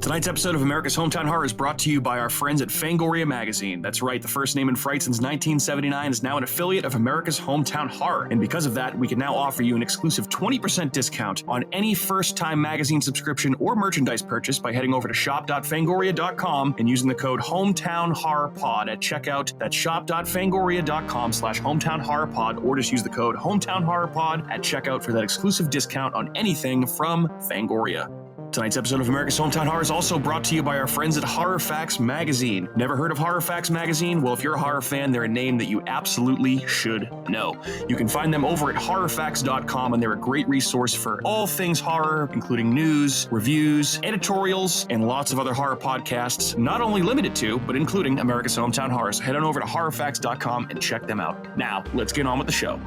Tonight's episode of America's Hometown Horror is brought to you by our friends at Fangoria Magazine. That's right, the first name in Fright since 1979 is now an affiliate of America's Hometown Horror. And because of that, we can now offer you an exclusive 20% discount on any first-time magazine subscription or merchandise purchase by heading over to shop.fangoria.com and using the code HometownHorrorPod at checkout. That's shop.fangoria.com/HometownHorrorPod, or just use the code HometownHorrorPod at checkout for that exclusive discount on anything from Fangoria. Tonight's episode of America's Hometown Horror is also brought to you by our friends at Horror Facts Magazine. Never heard of Horror Facts Magazine? Well, if you're a horror fan, they're a name that you absolutely should know. You can find them over at horrorfacts.com, and they're a great resource for all things horror, including news, reviews, editorials, and lots of other horror podcasts, not only limited to, but including America's Hometown Horror. So head on over to horrorfacts.com and check them out. Now, let's get on with the show.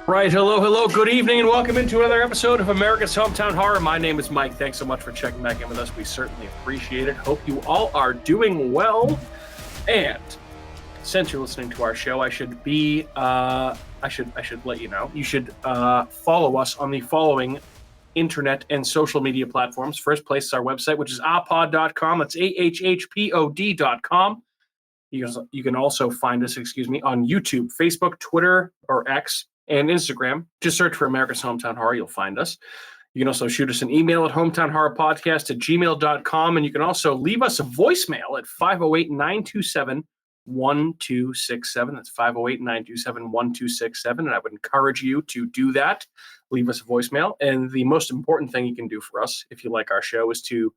Right, hello, good evening, and welcome into another episode of America's Hometown Horror. My name is Mike. Thanks so much for checking back in with us. We certainly appreciate it. Hope you all are doing well. And since you're listening to our show, I should let you know. You should follow us on the following internet and social media platforms. First place is our website, which is ahpod.com. That's ahhpod.com. You can also find us, on YouTube, Facebook, Twitter, or X, and Instagram. Just search for America's Hometown Horror. You'll find us. You can also shoot us an email at hometownhorrorpodcast@gmail.com, and you can also leave us a voicemail at 508-927-1267. That's 508-927-1267, and I would encourage you to do that. Leave us a voicemail, and the most important thing you can do for us, if you like our show, is to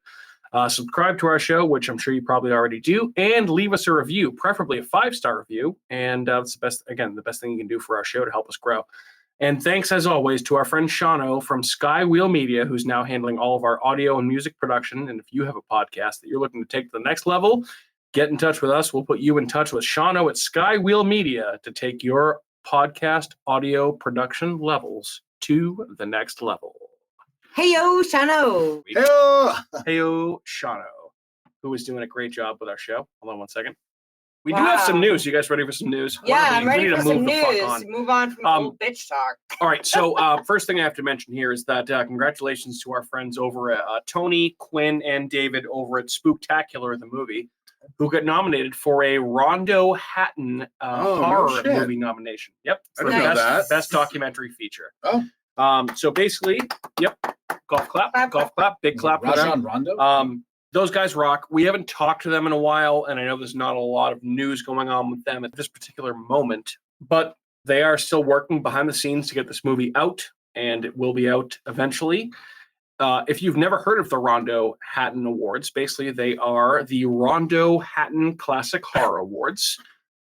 subscribe to our show, which I'm sure you probably already do, and leave us a review, preferably a 5-star review. And that's the best thing you can do for our show to help us grow. And thanks, as always, to our friend Shano from Skywheel Media, who's now handling all of our audio and music production. And if you have a podcast that you're looking to take to the next level, get in touch with us. We'll put you in touch with Shano at Skywheel Media to take your podcast audio production levels to the next level. Heyo, Shano. Heyo, Shano, who is doing a great job with our show. Hold on one second. We do have some news. You guys ready for some news? Yeah, I'm ready for some news. Move on from old bitch talk. All right, so first thing I have to mention here is that congratulations to our friends over at Tony, Quinn, and David over at Spooktacular, the movie, who got nominated for a Rondo Hatton horror movie nomination. Yep, for best documentary feature. Oh. So basically, golf clap, big clap. Rajon Rondo? Those guys rock. We haven't talked to them in a while, and I know there's not a lot of news going on with them at this particular moment, but they are still working behind the scenes to get this movie out, and it will be out eventually. If you've never heard of the Rondo Hatton Awards, basically they are the Rondo Hatton Classic Horror Awards,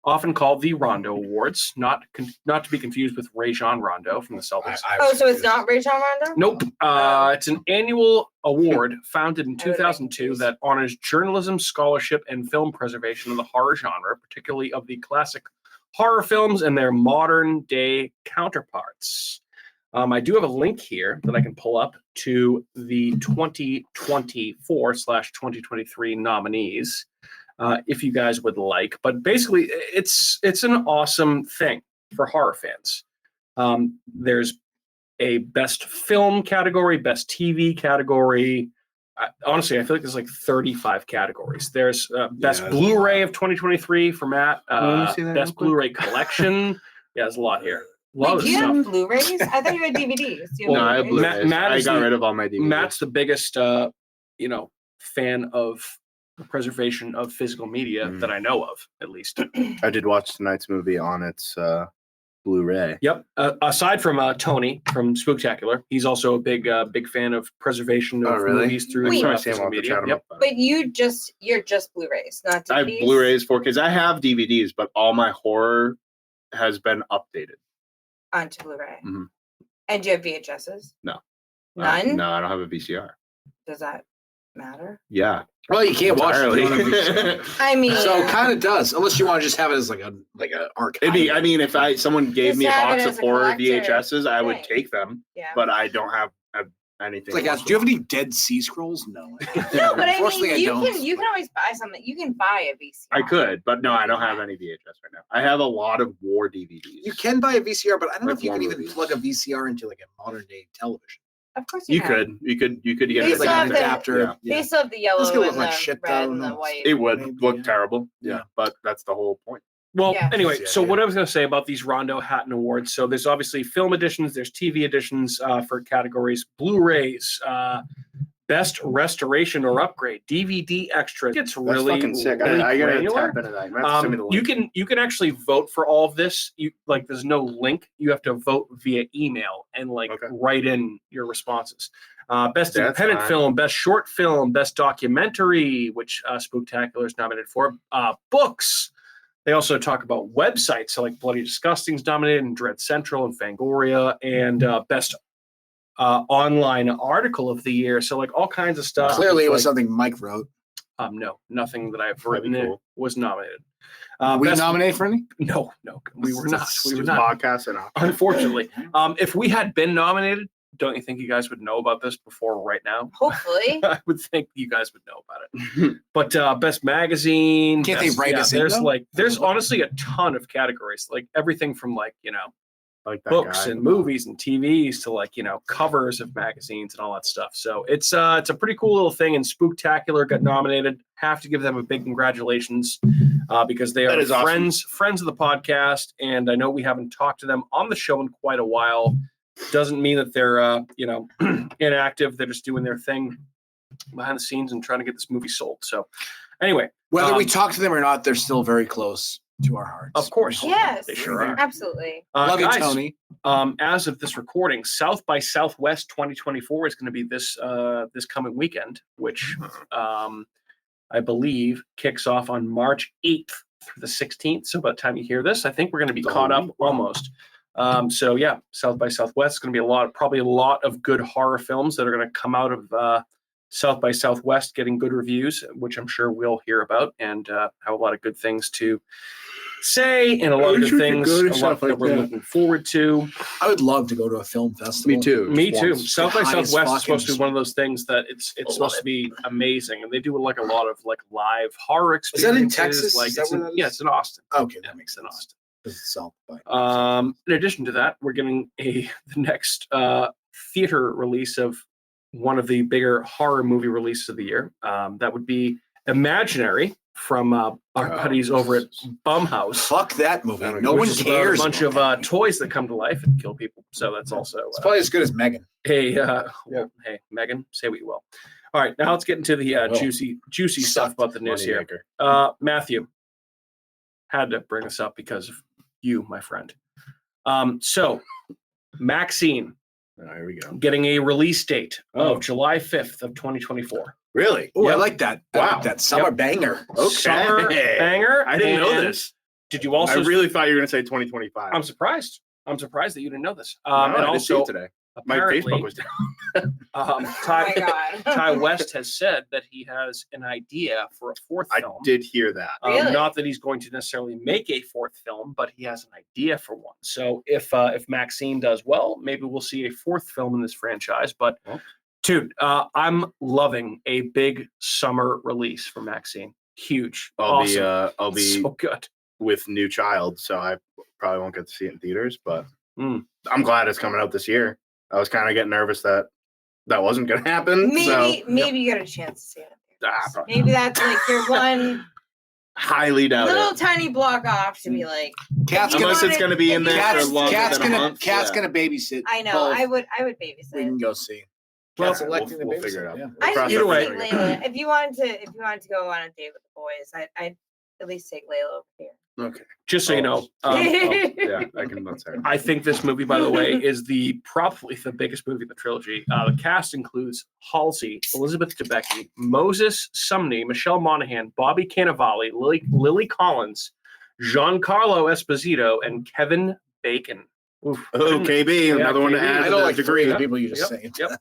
often called the Rondo Awards, not to be confused with Rajon Rondo from the Celtics. So it's not Rajon Rondo? Nope. It's an annual award founded in 2002 that honors journalism, scholarship, and film preservation of the horror genre, particularly of the classic horror films and their modern-day counterparts. I do have a link here that I can pull up to the 2024/2023 nominees. If you guys would like. But basically, it's an awesome thing for horror fans. There's a best film category, best TV category. Honestly, I feel like there's like 35 categories. There's best Blu-ray of 2023 for Matt. Best Blu-ray collection. Yeah, there's a lot here. Wait, do you have Blu-rays? I thought you had DVDs. No, I have Blu-rays. I got rid of all my DVDs. Matt's the biggest, fan of the preservation of physical media that I know of, at least. I did watch tonight's movie on its Blu-ray. Yep. Aside from Tony from Spooktacular, he's also a big fan of preservation of movies through physical media. Yep. But you're just Blu-rays, not DVDs? I have Blu-rays, 4Ks. I have DVDs, but all my horror has been updated onto Blu-ray. Mm-hmm. And do you have VHSs? No. None? No, I don't have a VCR. Does that matter? Yeah. Well, you can't watch it. You don't have Entirely. VCR. I mean, So it kind of does, unless you want to just have it as like a archive. It'd be. I mean, if someone gave Just me a have it box as of a horror collector VHSs, I would thing. take them. yeah. But I don't have anything. It's like, else do you have to any Dead Sea Scrolls? No. No, but I Unfortunately, mean, you don't. can always buy something. You can buy a VCR. I could, but no, I don't have any VHS right now. I have a lot of war DVDs. You can buy a VCR, but I don't know Like if you can war even movies. plug a VCR into like a modern day television. Of course You can. could. You could get They it. It's still like have an the- adapter. They still have the yellow It's gonna and look like the shit, red though, and the no. white. It would Maybe, look yeah. terrible. Yeah. Yeah, but that's the whole point. Well, Yeah. anyway, Yeah, so yeah. what I was going to say about these Rondo Hatton Awards. So there's obviously film editions, there's TV editions for categories, Blu-rays, best restoration or upgrade, DVD extras. It's That's really fucking sick. really I gotta granular. tap into that. You might have to send me the link. You can actually vote for all of this. There's no link. You have to vote via email and Okay. write in your responses. Best That's independent fine. film, best short film, best documentary, which Spooktacular is nominated for. Books. They also talk about websites, so like Bloody Disgusting's nominated, and Dread Central and Fangoria, and best online article of the year. So like all kinds of stuff. Clearly, it was Like, something Mike wrote. no, nothing that I've That'd be written in cool. was nominated. We Best- nominated for any? No, we were not. We were Just not. podcast and Unfortunately, if we had been nominated, don't you think you guys would know about this before right now? Hopefully. I would think you guys would know about it. But best magazine. Can't they best- write us in, There's though? there's honestly a ton of categories, like everything from like that books guy. and movies and TVs to covers of magazines and all that stuff. So it's a pretty cool little thing. And Spooktacular got nominated. Have to give them a big congratulations because they That are is awesome. friends of the podcast, and I know we haven't talked to them on the show in quite a while. Doesn't mean that they're inactive. They're just doing their thing behind the scenes and trying to get this movie sold. So anyway, Whether we talk to them or not, they're still very close to our hearts. of course, Yes. they sure are. Absolutely. Love you, Guys, Tony. as of this recording, South by Southwest 2024 is going to be this coming weekend, which I believe kicks off on March 8th through the 16th. So by the time you hear this, I think we're going to be caught up almost. So yeah, South by Southwest is going to be probably a lot of good horror films that are going to come out of South by Southwest, getting good reviews, which I'm sure we'll hear about, and have a lot of good things to say, and a lot of good things, a lot that we're looking forward to. I would love to go to a film festival. Me too. Me Just too. once. South by High as Southwest is fuck supposed to and be one of those things that it's supposed to be amazing, and they do a lot of live horror that experiences. in Texas? Is that It's where that is? yeah, it's in Austin. Okay, Yeah, that makes it's in sense. Austin. It's South by. In addition to that, we're getting the next theater release of one of the bigger horror movie releases of the year. That would be Imaginary from our buddies over at Bumhouse. Fuck that movie. Which No one Which is about cares. a bunch about of that movie. toys that come to life and kill people. So that's also It's probably as good as Megan. hey, Megan, say what you will. All right, now let's get into the will. juicy stuff about the news here. Moneymaker. Matthew, had to bring this up because of you, my friend. So, Maxine Oh, here we go. getting a release date Oh. of July 5th of 2024. Really? Oh, I Yep. like that. I Wow. like that summer banger. Okay. Summer banger. I didn't know and this. Did you also? I really thought you were going to say 2025. I'm surprised. I'm surprised that you didn't know this. No, And I didn't see also, it today. My apparently, Facebook was down. Oh Ty, my God. Ty West has said that he has an idea for a fourth I film. did hear that. Really? Not that he's going to necessarily make a fourth film, but he has an idea for one. So if Maxine does well, maybe we'll see a fourth film in this franchise. But Well. dude, I'm loving a big summer release for Maxine. Huge, I'll awesome. be so good. with new child, so I probably won't get to see it in theaters. But Mm. I'm glad it's coming out this year. I was kind of getting nervous that wasn't going to happen. Maybe you got a chance to see it. Probably Maybe that's like your one highly doubt little it. tiny block off to be like. Cat's You gonna, Unless it's going to be in there Cat's, for longer Cat's than a gonna, month. Cat's yeah. gonna babysit. I know. both. I would We babysit. can go see. Well, Cat's electing to we'll babysit, figure it out. yeah. I Cross just Either that way. bridge take when we Layla. If you wanted to go on a date with the boys, I'd at least take Layla over here. Okay. Just so you know, Yeah, I can. That's fair. I think this movie, by the way, is probably the biggest movie in the trilogy. The cast includes Halsey, Elizabeth Debicki, Moses Sumney, Michelle Monaghan, Bobby Cannavale, Lily Collins, Giancarlo Esposito, and Kevin Bacon. Oof. Oh, KB, Yeah, another one to KB. add I to don't the like degree. the people you just Yep, saying. yep.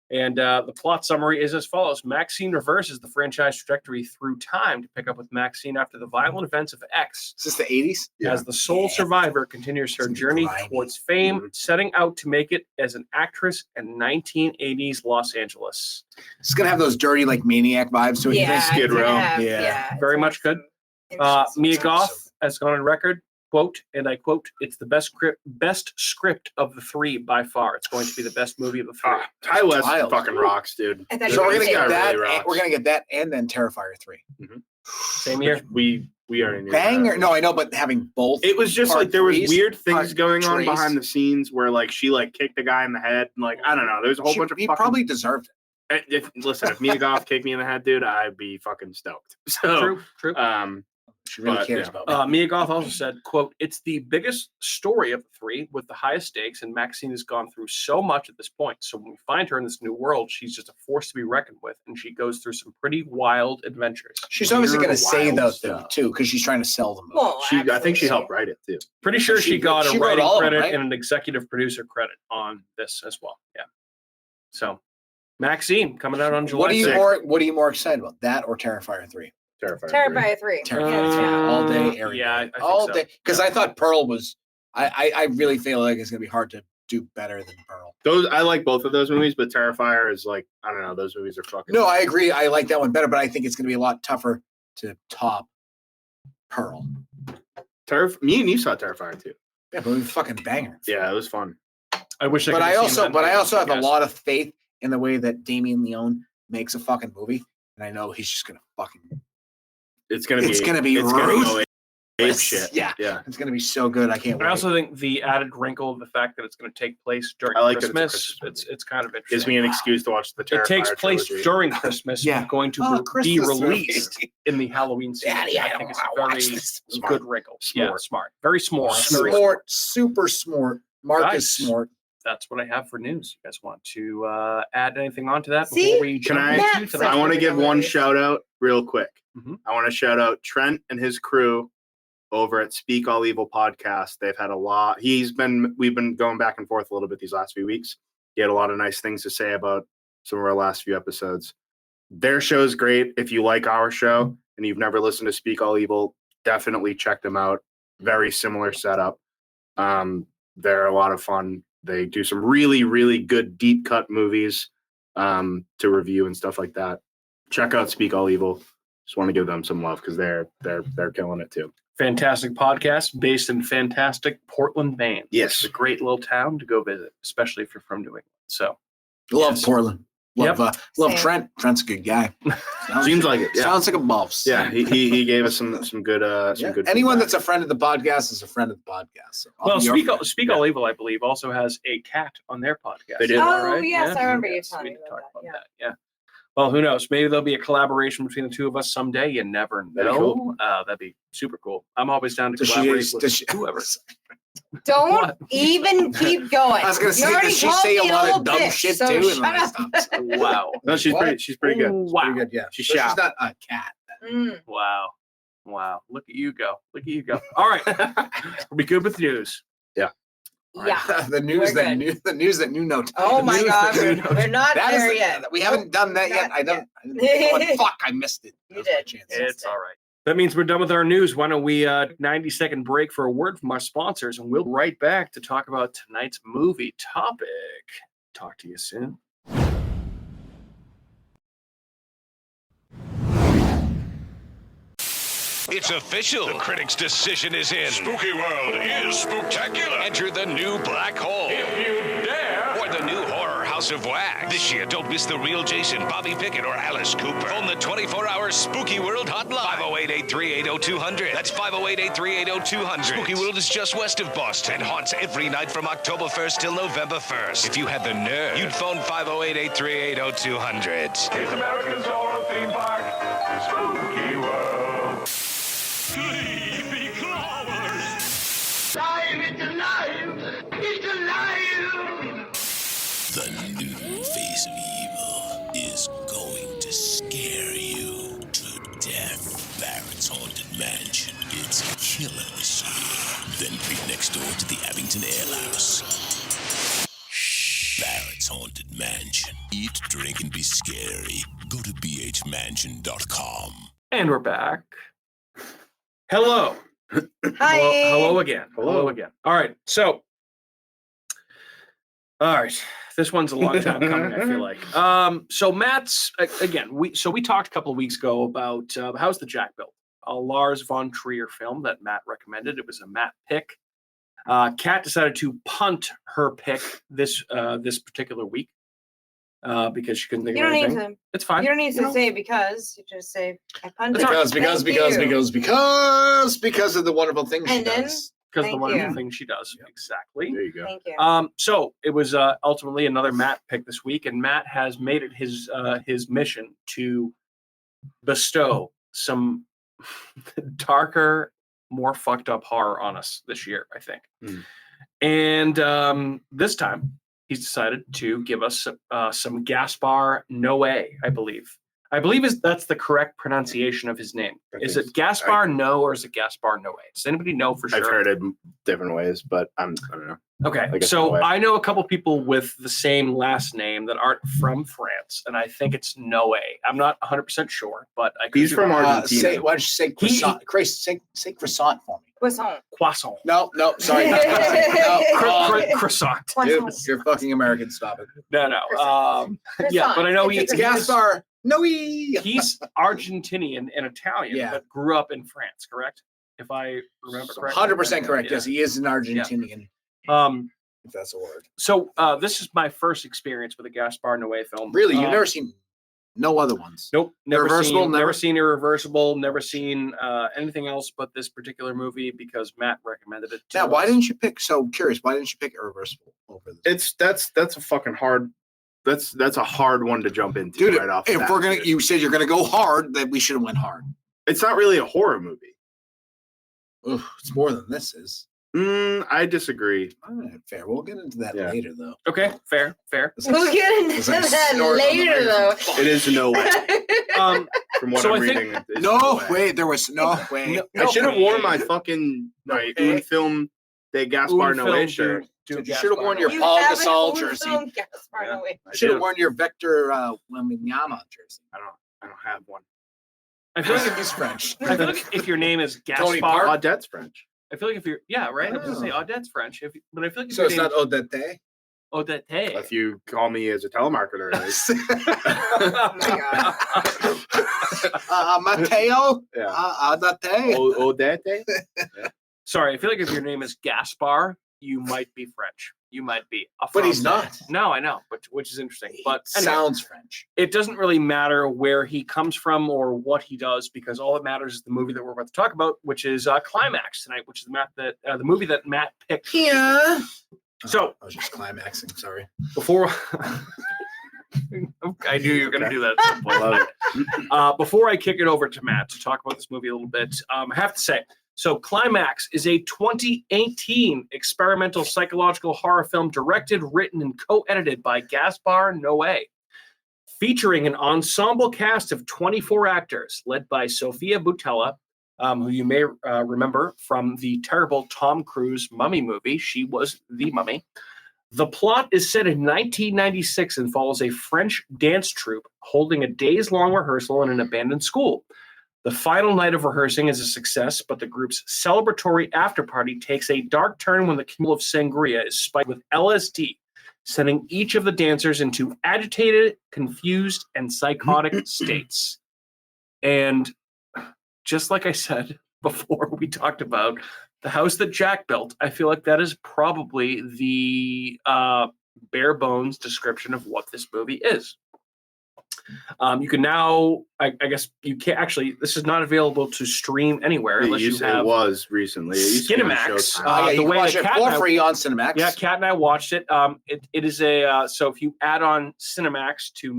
And the plot summary is as follows. Maxine reverses the franchise trajectory through time to pick up with Maxine after the violent events of X. Is this the 80s? As the sole survivor continues her It's journey grimy. towards fame, setting out to make it as an actress in 1980s Los Angeles. It's going to have those dirty, like, Maniac vibes to it. you Yeah, think? Skid it's gonna Row. have- Yeah. it's Very gonna much have good. some interesting Mia stuff. Goth has gone on record, quote, and I quote, "It's the best script of the three by far. It's going to be the best movie of the three." Ty West Wild. fucking rocks, dude. I thought So we're you going to were get guy that. really and rocks. we're going to get that and then Terrifier 3. Same year. We already knew Banger. that. No, I know, but having both. It was just Part like there was threes, weird things part going on trees. behind the scenes where like she like kicked the guy in the head and like I don't know. There's a whole bunch of he fucking. probably deserved it. Listen, if Mia Goth kicked me in the head, dude, I'd be fucking stoked. So, True. She really But, cares yeah. about me. Mia Goth also said, quote, "It's the biggest story of the three with the highest stakes, and Maxine has gone through so much at this point. So when we find her in this new world, she's just a force to be reckoned with, and she goes through some pretty wild adventures." She's obviously weird, going to say wild those stuff. too, because she's trying to sell the movie. Well, I think she absolutely. helped write it too. Pretty sure She she got she a wrote writing all of them, credit right? and an executive producer credit on this as well. Yeah. So Maxine coming out on July What are you 6th. what are you more excited about, that or Terrifier 3? Terrifying. Terrifier 3. Terrifier 3 Uh, all day, every yeah, day. I think all so. day. Because I thought Pearl was. I really feel like it's going to be hard to do better than Pearl. Those I like both of those movies, but Terrifier is like I don't know. Those movies are fucking. No, I agree. I like that one better, but I think it's going to be a lot tougher to top Pearl. Me and you saw Terrifier too. Yeah, but it was a fucking banger. Yeah, it was fun. I wish I But could I have also, seen but that I also have a podcast. lot of faith in the way that Damien Leone makes a fucking movie, and I know he's just gonna fucking. It's gonna It's gonna be it's gonna go ruthless. ape shit. Yeah. yeah. It's gonna be so good. I can't wait. I also think the added wrinkle of the fact that it's going to take place during I like that it's a Christmas, Christmas movie. it's kind of interesting. Gives me an excuse to watch the Terrifier. It takes place trilogy. during Christmas. Yeah. But going to Oh, be Christmas released movie. in the Halloween season. Daddy, I think don't it's a wanna watch very this. good wrinkle. Yeah, Smart. smart. Very smart. Very Smart, super smart. Marcus Guys. Smart. That's what I have for news. You guys want to add anything onto that See? before we Can jump I- into That's tonight? I want to Like give the one movies. shout out real quick. Mhm. I want to shout out Trent and his crew over at Speak All Evil podcast. They've had a lot. We've been going back and forth a little bit these last few weeks. He had a lot of nice things to say about some of our last few episodes. Their show's great. If you like our show and you've never listened to Speak All Evil, definitely check them out. Very similar setup. They're a lot of fun. They do some really, really good deep cut movies to review and stuff like that. Check out Speak All Evil. Just want to give them some love because they're killing it too. Fantastic podcast based in fantastic Portland, Maine. Yes. It's a great little town to go visit, especially if you're from New England. So Love Yes. Portland. Love, love Same. Trent. Trent's a good guy. Seems like it. Yeah. Sounds like a boss. Yeah, he gave us some good Yeah. good Anyone feedback. that's a friend of the podcast is a friend of the podcast. So I'll well, be your friend. Speak All Evil, I believe, also has a cat on their podcast. They do. Is that Oh, yes, I remember you Yes, telling we me did about talk that, about that. Yeah. Well, who knows? Maybe there'll be a collaboration between the two of us someday. You never That'd be know. cool. That'd be super cool. I'm always down to Does she- collaborate with does she- whoever. Don't What? even keep going. I was gonna You say, already does she called say a me lot of little dumb bitch, shit so too? And shut then I up. stopped. Wow. No, she's What? she's pretty good. Wow. Pretty good, yeah. She's So sharp. she's not a cat. Mm. Wow. Wow. Look at you go. Look at you go. All right. We'll be good with news. Yeah. the news We're that good. knew the news that knew no time. Oh The my news God, that knew we're, no time. we're not That is there the- yet. We haven't done that yet. Not I don't. yet. Fuck! I missed it. You That was my did. chance. It's all right. That means we're done with our news. Why don't we 90-second break for a word from our sponsors, and we'll be right back to talk about tonight's movie topic. Talk to you soon. It's official. The critics' decision is in. Spooky World is spectacular. Enter the new black hole. If you dare. Or the new horror House of Wax. This year, don't miss the real Jason, Bobby Pickett, or Alice Cooper. Phone the 24-hour Spooky World hotline. 508-838-0200. That's 508-838-0200. Spooky World is just west of Boston and haunts every night from October 1st till November 1st. If you had the nerve, you'd phone 508-838-0200. It's America's horror theme park. Spooky World. Creepy crawlers. Alive! It's alive! It's alive! The new face of evil is going to scare you to death. Barrett's Haunted Mansion. It's killer this year. Then right next door to the Abington Ale House. Barrett's Haunted Mansion. Eat, drink, and be scary. Go to bhmansion.com. And we're back. Hello. Hi. Hello again. Hello. Hello again. All right. So, this one's a long time coming, I feel like. So Matt's again. We talked a couple of weeks ago about How's the Jack Built, a Lars von Trier film that Matt recommended. It was a Matt pick. Kat decided to punt her pick this particular week because she couldn't think You of don't anything. need to. It's fine. You don't need to know. say because. You just say I punted. Because of the wonderful things she And then- does. Because the Thank wonderful you. thing she does. Exactly. There you go. Thank you. So it was ultimately another Matt pick this week, and Matt has made it his mission to bestow some darker, more fucked up horror on us this year, I think. And this time he's decided to give us some Gaspar Noé, I believe. That's the correct pronunciation of his name. Is it Gaspar No or is it Gaspar Noé? Does anybody know for sure? I've heard it different ways, but I don't know. Okay, I guess so Noé. I know a couple people with the same last name that aren't from France, and I think it's Noé. I'm not 100% sure, but I could He's be from wrong. Argentina. Why don't you say croissant? Say croissant for me. Croissant. Croissant. No, sorry. Not croissant. No, Croissant. dude, Croissant. you're fucking American. Stop it. No. Yeah, but I know It's he, Gaspar Noe. he's Argentinian and Italian, Yeah. but grew up in France, correct? If I remember correctly. 100% correct. Yeah. Yes, he is an Argentinian. If that's a word. So this is my first experience with a Gaspar Noé film. Really, you've never seen no other ones. Nope, never Irreversible, seen, never- never seen Irreversible, never seen anything else but this particular movie because Matt recommended it. To Now, why us. didn't you pick? So curious. Why didn't you pick Irreversible over this? That's a fucking hard. That's a hard one to jump into, Dude, right off. the if bat, we're gonna, dude. you said you're gonna go hard, then we should have went hard. It's not really a horror movie. Ugh, it's more than this is. I disagree. All right, fair. We'll get into that Yeah. later, though. Okay, fair. We'll get into It's like that snort on the later, though. microphone. It is no way. Um, From what So I'm I think- reading, it's No, way. wait. There was no way. No, I should have way. worn my fucking my way. Un Film de Gaspar Un Noé film shirt. do You Gaspar should have worn your Noé. You Paul have an Gasol old jersey. film, Gaspar Yeah. Noé. I Should have do. worn your Vector Wembanyama jersey. I don't have one. I feel like He's French. I feel like if your name is Tony Park. Gaspar, Audette's French. I feel like if you're right, I was gonna say Oh. Odette's French. But I feel like if So your it's name not Odette. Odette. If you call me as a telemarketer, it is. Oh my god. Mateo. Yeah. Odette. Odette. Sorry, I feel like if your name is Gaspar, you might be French. You might be. But he's from- not. No, I know, but which is interesting. But He anyway, sounds French. it doesn't really matter where he comes from or what he does because all that matters is the movie that we're about to talk about, which is Climax tonight, which is the movie that Matt picked. Yeah. So I was just climaxing. Sorry. before I knew you were going to do that at some point. Love it. Before I kick it over to Matt to talk about this movie a little bit, I have to say, so Climax is a 2018 experimental psychological horror film directed, written, and co-edited by Gaspar Noé, featuring an ensemble cast of 24 actors led by Sofia Boutella, who you may remember from the terrible Tom Cruise Mummy movie. She was the mummy. The plot is set in 1996 and follows a French dance troupe holding a days-long rehearsal in an abandoned school. The final night of rehearsing is a success, but the group's celebratory after-party takes a dark turn when the cumul of sangria is spiked with LSD, sending each of the dancers into agitated, confused, and psychotic states. And just like I said before, we talked about the house that Jack built. I feel like that is probably the bare bones description of what this movie is. You can now, I guess you can't actually, this is not available to stream anywhere unless you It have was recently. It used to be on Cinemax. Showtime. The you can way watch that it Kat for and I- free on Cinemax. Yeah, Kat and I watched it. It is a so if you add on Cinemax to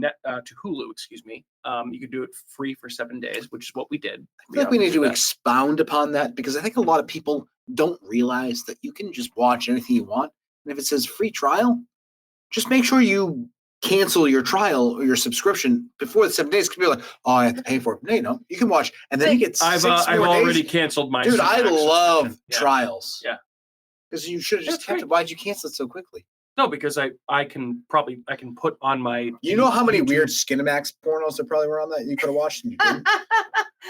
Hulu, excuse me, you could do it free for 7 days, which is what we did. I feel like we need to Yeah. expound upon that because I think a lot of people don't realize that you can just watch anything you want. And if it says free trial, just make sure you cancel your trial or your subscription before the 7 days. Because you're like, oh, I have to pay for it. No, you don't. You can watch, and then you get I've 6 I've more already days. canceled my. Dude, I Cinemax love subscription. Yeah. trials. Yeah. Because you should have just That's kept great. it. Why'd you cancel it so quickly? No, because I can put on my. You know how many YouTube- weird Skinamax pornos there probably were on that you could have watched and you didn't?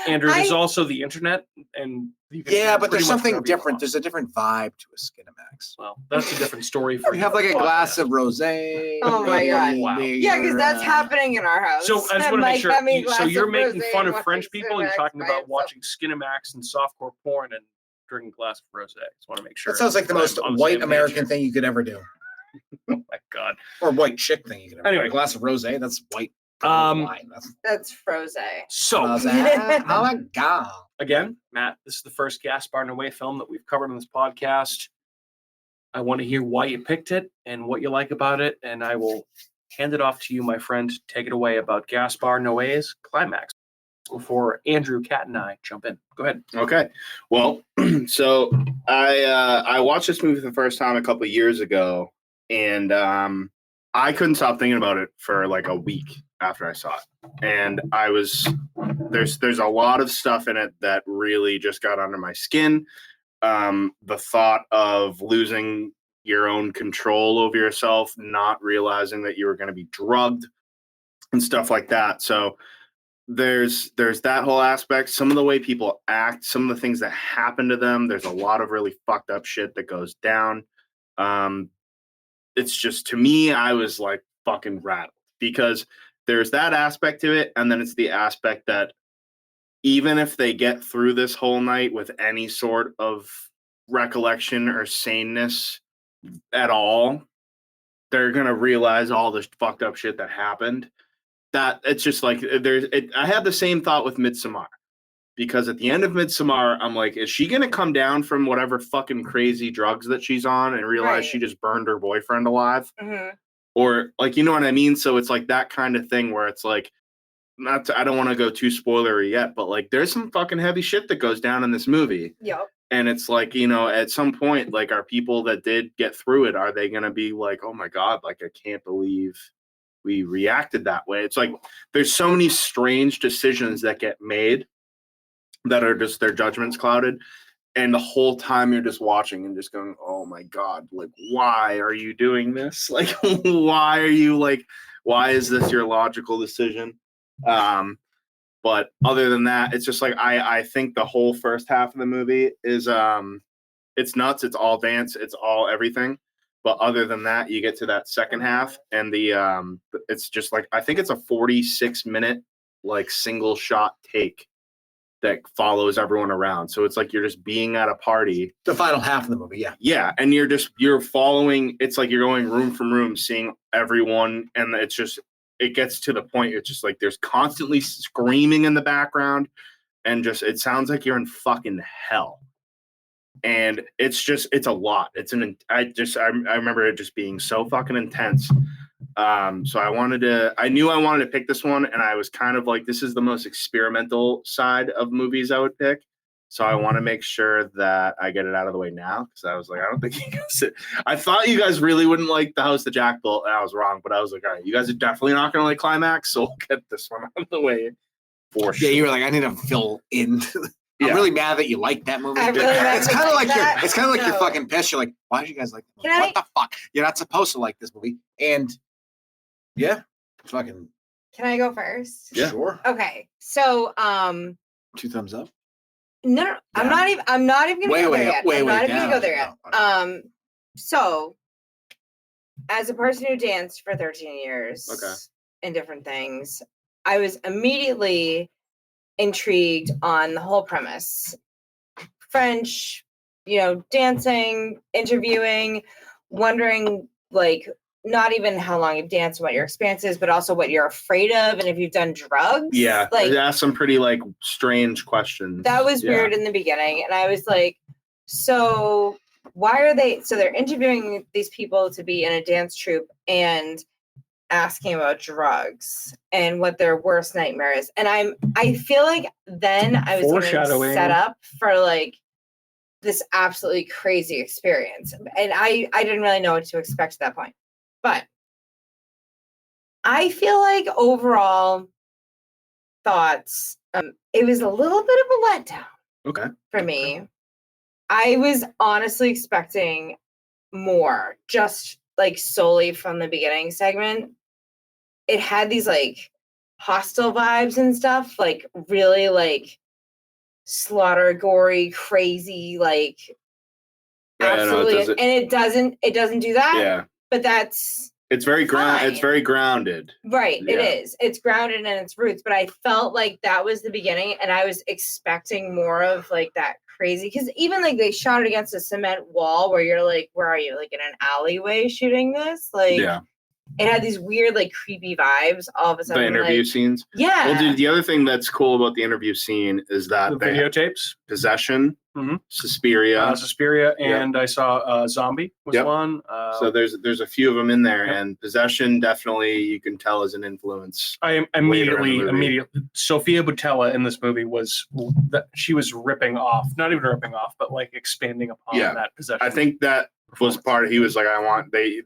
Andrew, there's also the internet, and you can Yeah, but pretty there's much something whatever you different. want. There's a different vibe to a Skinamax. Well, that's a different story for We have like a podcast. glass of rosé. Oh my God. Wow. Yeah, because that's happening in our house. So I just want to Mike make sure. got me a So glass you're of making rosé fun and of French watching people and Cinemax talking by about himself. watching Skinamax and softcore porn and drinking a glass of rosé. Just want to make sure. That sounds like the that most I'm on the white same American page. thing you could ever do. Oh my God. Or white chick thing you could ever do. Anyway. A glass of rosé, that's white wine. That's Frosé. So Rosé. Oh my God. again, Matt, this is the first Gaspar Noé film that we've covered on this podcast. I want to hear why you picked it and what you like about it, and I will hand it off to you, my friend. Take it away about Gaspar Noé's Climax before Andrew, Kat, and I jump in. Go ahead. Okay. Well, so I watched this movie for the first time a couple of years ago, and I couldn't stop thinking about it for like a week after I saw it. And there's a lot of stuff in it that really just got under my skin. The thought of losing your own control over yourself, not realizing that you were going to be drugged and stuff like that. So there's that whole aspect. Some of the way people act, some of the things that happen to them, there's a lot of really fucked up shit that goes down. It's just, to me, I was like fucking rattled because there's that aspect to it, and then it's the aspect that even if they get through this whole night with any sort of recollection or saneness at all, they're gonna realize all this fucked up shit that happened. That it's just like I had the same thought with Midsommar, because at the end of Midsommar, I'm like, is she gonna come down from whatever fucking crazy drugs that she's on and realize she just burned her boyfriend alive? Mm-hmm. Or like, you know what I mean? So it's like that kind of thing where it's like, I don't want to go too spoilery yet, but like there's some fucking heavy shit that goes down in this movie. Yep. And it's like, you know, at some point, like, are people that did get through it, are they going to be like, oh my God, like, I can't believe we reacted that way? It's like, there's so many strange decisions that get made that are just their judgments clouded. And the whole time you're just watching and just going, oh my God, like, why are you doing this? Like, why is this your logical decision? But other than that, it's just like, I think the whole first half of the movie is, it's nuts. It's all dance. It's all everything. But other than that, you get to that second half and it's just like, I think it's a 46-minute, like, single shot take that follows everyone around. So it's like you're just being at a party. The final half of the movie, yeah. Yeah, and you're following, it's like you're going room from room, seeing everyone, and it's just, it gets to the point, it's just like there's constantly screaming in the background, and just, it sounds like you're in fucking hell. And it's a lot. I remember it just being so fucking intense. So I knew I wanted to pick this one, and I was kind of like, this is the most experimental side of movies I would pick. So I want to make sure that I get it out of the way now, because I was like, I don't think you guys. I thought you guys really wouldn't like The House that Jack Built, and I was wrong. But I was like, all right, you guys are definitely not going to like Climax, so we'll get this one out of the way for sure. Yeah, you were like, I need to fill in. I'm really mad that you like that movie. I really mad It's you kind of like like that. it's kind of like you're No. fucking pissed. You're like, why did you guys like that movie? Can What the fuck? You're not supposed to like this movie. And yeah, fucking Can I go first? Yeah. sure. Okay. So 2 thumbs up. no, I'm Down. not even gonna Way, go way there up, yet. way, I'm way not even gonna go down. there yet. No, So as a person who danced for 13 years Okay. in different things, I was immediately intrigued on the whole premise. French, dancing, interviewing, wondering, like, not even how long you've danced, what your experience is, but also what you're afraid of, and if you've done drugs. Yeah, like, it asked some pretty like strange questions. that was Yeah. weird in the beginning, and I was like, so why are they? So they're interviewing these people to be in a dance troupe and asking about drugs and what their worst nightmare is. And I feel like then I was getting Foreshadowing. set up for like this absolutely crazy experience. And I didn't really know what to expect at that point. But I feel like overall thoughts, it was a little bit of a letdown Okay. for me. I was honestly expecting more, just like solely from the beginning segment, it had these like hostile vibes and stuff, like really like slaughter, gory, crazy, like Yeah, no, absolutely. doesn't- And it doesn't do that. Yeah. But that's It's very fine. It's very grounded. right. It Yeah. is. It's grounded in its roots. But I felt like that was the beginning, and I was expecting more of like that crazy, because even like they shot it against a cement wall where you're like, where are you? Like in an alleyway shooting this? Like Yeah. it had these weird, like creepy vibes all of a sudden. The interview like, scenes. yeah. Well, dude, the other thing that's cool about the interview scene is that The they have videotapes, Possession, Mhm. Suspiria. Suspiria, Yep. and I saw Zombie was Yep. one. So there's a few of them in there, Yep. and Possession definitely you can tell is an influence. I later in the movie. immediately. Sophia Boutella in this movie she was ripping off, not even ripping off, but like expanding upon Yeah. that Possession. I think that was performance. part. He was like,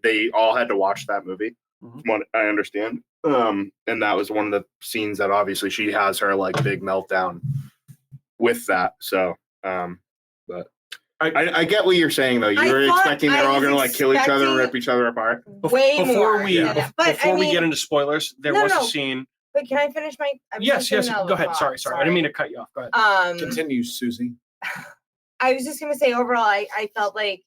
they all had to watch that movie. Mhm. From what I understand. And that was one of the scenes that obviously she has her like big meltdown with that. So, but I get what you're saying though. You I were thought expecting they're I all was going to like kill each other and expecting- rip each other apart. way before more. we than that. But before I we mean, get into spoilers, there No, was no. a scene. but can I finish my? I'm Yes, finishing yes. the Go ahead. thought. Sorry. I didn't mean to cut you off. Go ahead. Continue, Susie. I was just gonna say overall, I felt like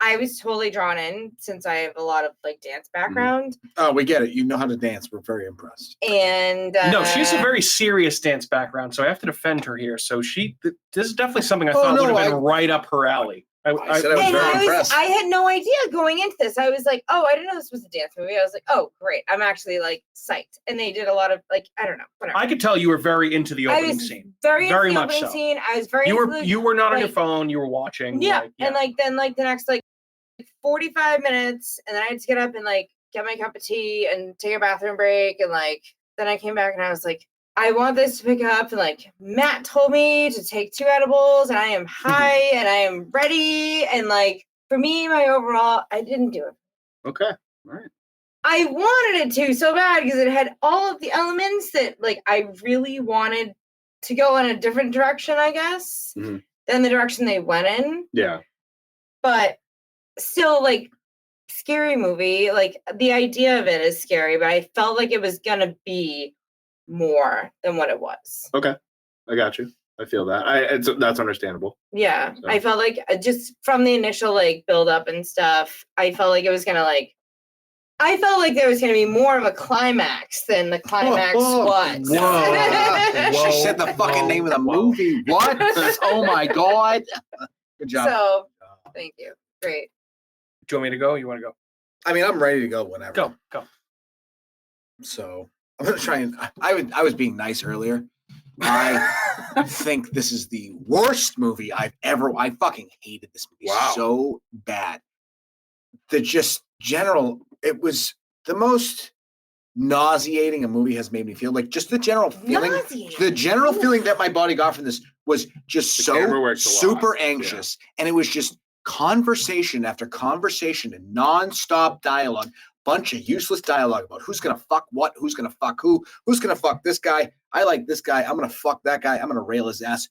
I was totally drawn in since I have a lot of like dance background, Oh, we get it. You know how to dance. We're very impressed. and No, she has a very serious dance background, so I have to defend her here. So this is definitely something I Oh, thought no, would have been I- right up her alley. I said I was And very impressed. I had no idea going into this. I was like, oh, I didn't know this was a dance movie. I was like, oh, great. I'm actually like psyched. And they did a lot of like, I don't know, whatever. I could tell you were very into the I opening was scene. very into the much opening so. scene. I was very You into were the- you were not on your like- phone. You were watching. Yeah. And like then like the next like 45 minutes, and then I had to get up and like get my cup of tea and take a bathroom break, and like then I came back and I was like, I want this to pick up, and like Matt told me to take 2 edibles, and I am high and I am ready, and like for me, my overall, I didn't do it. Okay. All right. I wanted it to so bad because it had all of the elements that like I really wanted to go in a different direction, I guess, Mhm. than the direction they went in. Yeah. But still, like, scary movie. Like the idea of it is scary, but I felt like it was gonna be more than what it was. Okay. I got you. I feel that. That's understandable. Yeah, So- I felt like just from the initial like build up and stuff, I felt like it was gonna like. I felt like there was going to be more of a climax than the climax was. She said the fucking name of the movie. What? Oh my god! Good job. So, thank you. Great. Do you want me to go? You want to go? I mean, I'm ready to go whenever. Go. So I'm gonna try and. I was being nice earlier. I think this is the worst movie I've ever. I fucking hated this movie Wow. so bad. It was the most nauseating a movie has made me feel. Like just the general feeling. Nauseating. The general feeling that my body got from this was just The so camera works a lot. super anxious, and it was just conversation after conversation and nonstop dialogue. Bunch of useless dialogue about who's gonna fuck what, who's gonna fuck who's gonna fuck this guy. I like this guy. I'm gonna fuck that guy. I'm gonna rail his ass.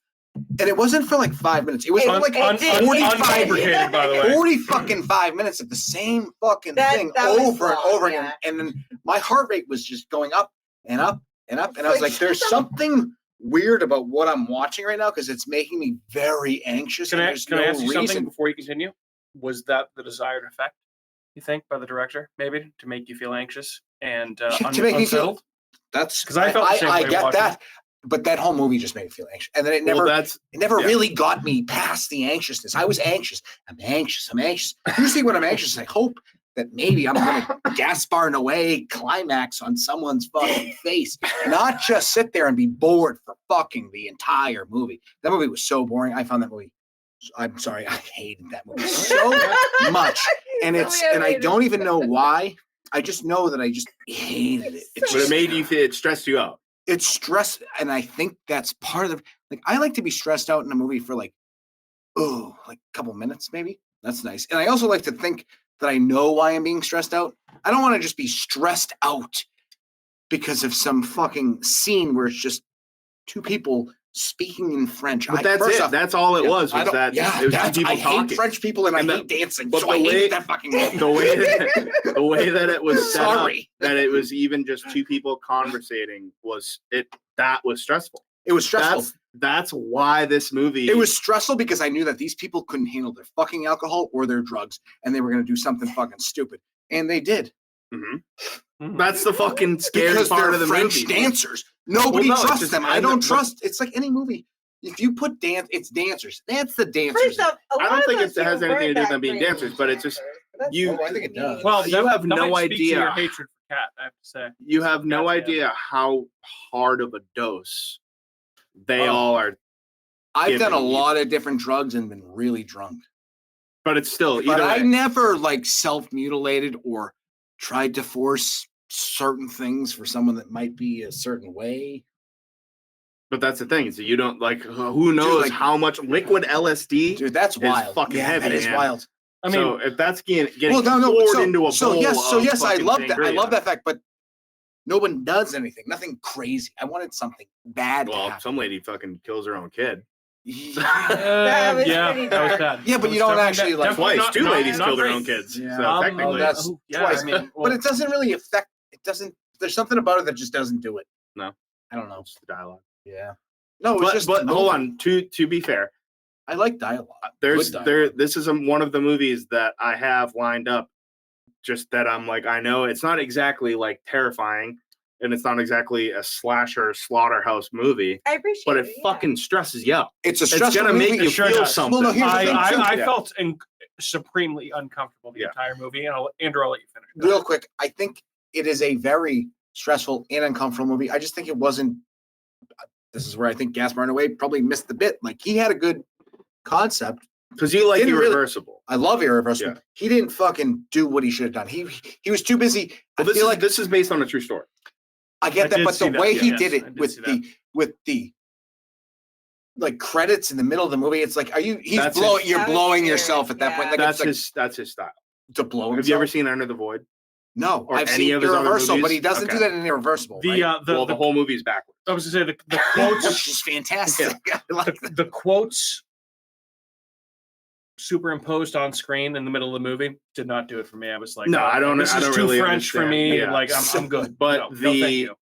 And it wasn't for like 5 minutes. It was for like Unfabricated, by the way. 40 fucking 5 minutes of the same fucking thing that was over and long, over yeah. again. And then my heart rate was just going up and up and up. And I was Like, like, there's something weird about what I'm watching right now because it's making me very anxious. Can and I there's can I no ask you something reason. before you continue? Was that the desired effect? You think by the director, maybe to make you feel anxious and To make me feel- unsettled? That's 'Cause I felt the same I way get watching that. But that whole movie just made me feel anxious. And then it Well, never yeah. really got me past the anxiousness. I was anxious. I'm anxious. Usually when I'm anxious, I hope that maybe I'm going to Gaspar Noé climax on someone's fucking face, not just sit there and be bored for fucking the entire movie. That movie was so boring. I found that movie. I'm sorry. I hated that movie so much. And I don't even know why. I just know that I just hated it. But it made you feel. It stressed you out. It's stress, and I think that's part of the like I like to be stressed out in a movie for like a couple minutes maybe. That's nice. And I also like to think that I know why I'm being stressed out. I don't want to just be stressed out because of some fucking scene where it's just two people speaking in French. But that's first it. off, That's all it was. I Was don't- that yeah, it was that's, two people I hate talking. French people and I And hate dancing. but So the I way- hate that fucking movie. the way that it was set up, Sorry. that it was even just two people conversating that was stressful. It was stressful. That's why this movie. It was stressful because I knew that these people couldn't handle their fucking alcohol or their drugs, and they were going to do something fucking stupid, and they did. That's the fucking scary Because part they're of the French movie. dancers. Nobody Well, no, it's trusts just- them. I and don't the- trust. It's like any movie. If you put it's dancers. That's the dancers. First off, a I don't lot of think those it has people anything to do with weren't them being that great dancers, but it's just dancers. That's you- what I think it mean. does. Well, You have that no might speak to your idea. hatred for Cat, I have to say. You have no Goddamn. idea how hard of a dose they all are, I've done a giving you. lot of different drugs and been really drunk. but it's still But either I way. never like self-mutilated or tried to force certain things for someone that might be a certain way. But that's the thing is that you don't like who knows like- how much liquid LSD. Dude, that's It's wild. fucking yeah, heavy, that is man. wild. I mean, so if that's getting Well, no, poured so, into a so bowl, yes, of I fucking love that. I sangria. love that fact, but no one does anything. Nothing crazy. I wanted something bad to Well, happen. some lady fucking kills her own kid. That was yeah, pretty that was dark. bad. Yeah, but That you was don't definitely actually, bad. like, Definitely Twice, not- two not- ladies not killed their great. own kids. Yeah. So Oh, technically, that's twice. I mean, But it doesn't really affect. It doesn't. There's something about it that just doesn't do it. No. I don't know. it's the dialogue. Yeah. No, it's just. But hold movie. on. To be fair, I like dialogue. there's Good there. dialogue. This is one of the movies that I have lined up. Just that I'm like, I know it's not exactly like terrifying, and it's not exactly a slasher slaughterhouse movie, I appreciate but it. it yeah. fucking stresses you out. It's a It's stressful gonna make movie. you It sure feel does. something. Well, no, here's the thing, too. I Yeah. felt supremely uncomfortable the Yeah. entire movie, and Andrew, I'll let you finish. Real quick, I think it is a very stressful and uncomfortable movie. I just think it wasn't. This is where I think Gaspar, in a way, probably missed the bit. Like he had a good concept. Because you like Didn't really- Irreversible. I love Irreversible. Yeah. He didn't fucking do what he should have done. He was too busy. Well, I feel like this is based on a true story. I get I that, did but see the that, way he yes, did I it did with see the like credits in the middle of the movie, it's like, are you? He's That's blowing. his- You're That was blowing weird, yourself at that point. yeah. Like That's it's like his style. to blow. Have you ever himself? seen Under the Void? No, or I've any seen of his other Irreversible, but movies? he doesn't do Okay. that in Irreversible. The right? Well, the whole movie's backwards. I was going to say the which quotes, is fantastic. I like that. the quotes superimposed on screen in the middle of the movie did not do it for me. I was like, No, I don't- This I is don't too really French for understand. me. Yeah. Like I'm good. But no, thank you.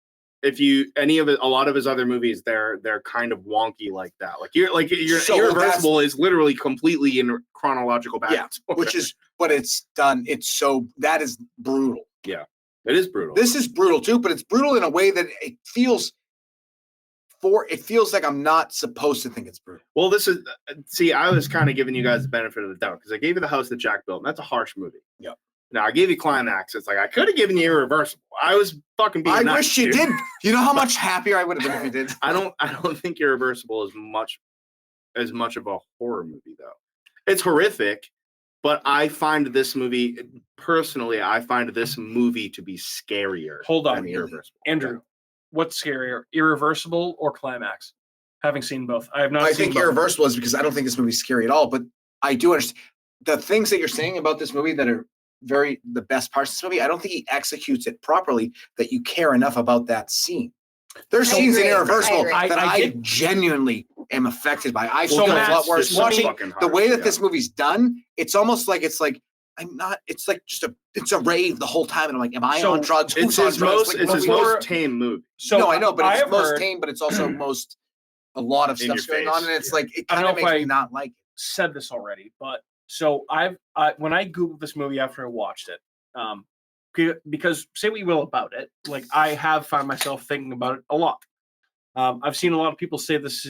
if you a lot of his other movies, they're kind of wonky like that. Like your So Irreversible is literally completely in chronological backwards. Which is, but it's done. It's so that is brutal. it is brutal. This is brutal too, but it's brutal in a way that it feels. It feels like I'm not supposed to think it's brutal. Well, this is see, I was kind of giving you guys the benefit of the doubt because I gave you The House that Jack Built, and that's a harsh movie. Yep. Now I gave you Climax. It's like I could have given you Irreversible. I was fucking being I nice, wish you dude. did. You know how much happier I would have been if you did. I don't think Irreversible is as much of a horror movie though. It's horrific, but I find this movie personally, I find this movie to be scarier. Hold on, than Irreversible. Andrew, what's scarier, Irreversible or Climax? Having seen both, I have not. I seen think both. Irreversible is because I don't think this movie's scary at all. But I do understand the things that you're saying about this movie that are the best parts of this movie. I don't think he executes it properly that you care enough about that scene. There's I scenes in agree. I Irreversible agree. that I I get- genuinely am affected by. I So feel a Matt, lot worse It's watching fucking the hard, way that yeah. this movie's done. It's almost like I'm not. It's like it's a rave the whole time, and I'm like, am I So on drugs? It's Who's on his drugs? most Like, it's what his we were- most tame movie. So no, I know, but I it's have most heard- tame, but it's also most a lot of In stuff's your going on, face, and it's yeah. like it I don't kind of know makes if me I- not like it. said this already, but so when I googled this movie after I watched it, because say what you will about it, like I have found myself thinking about it a lot. I've seen a lot of people say this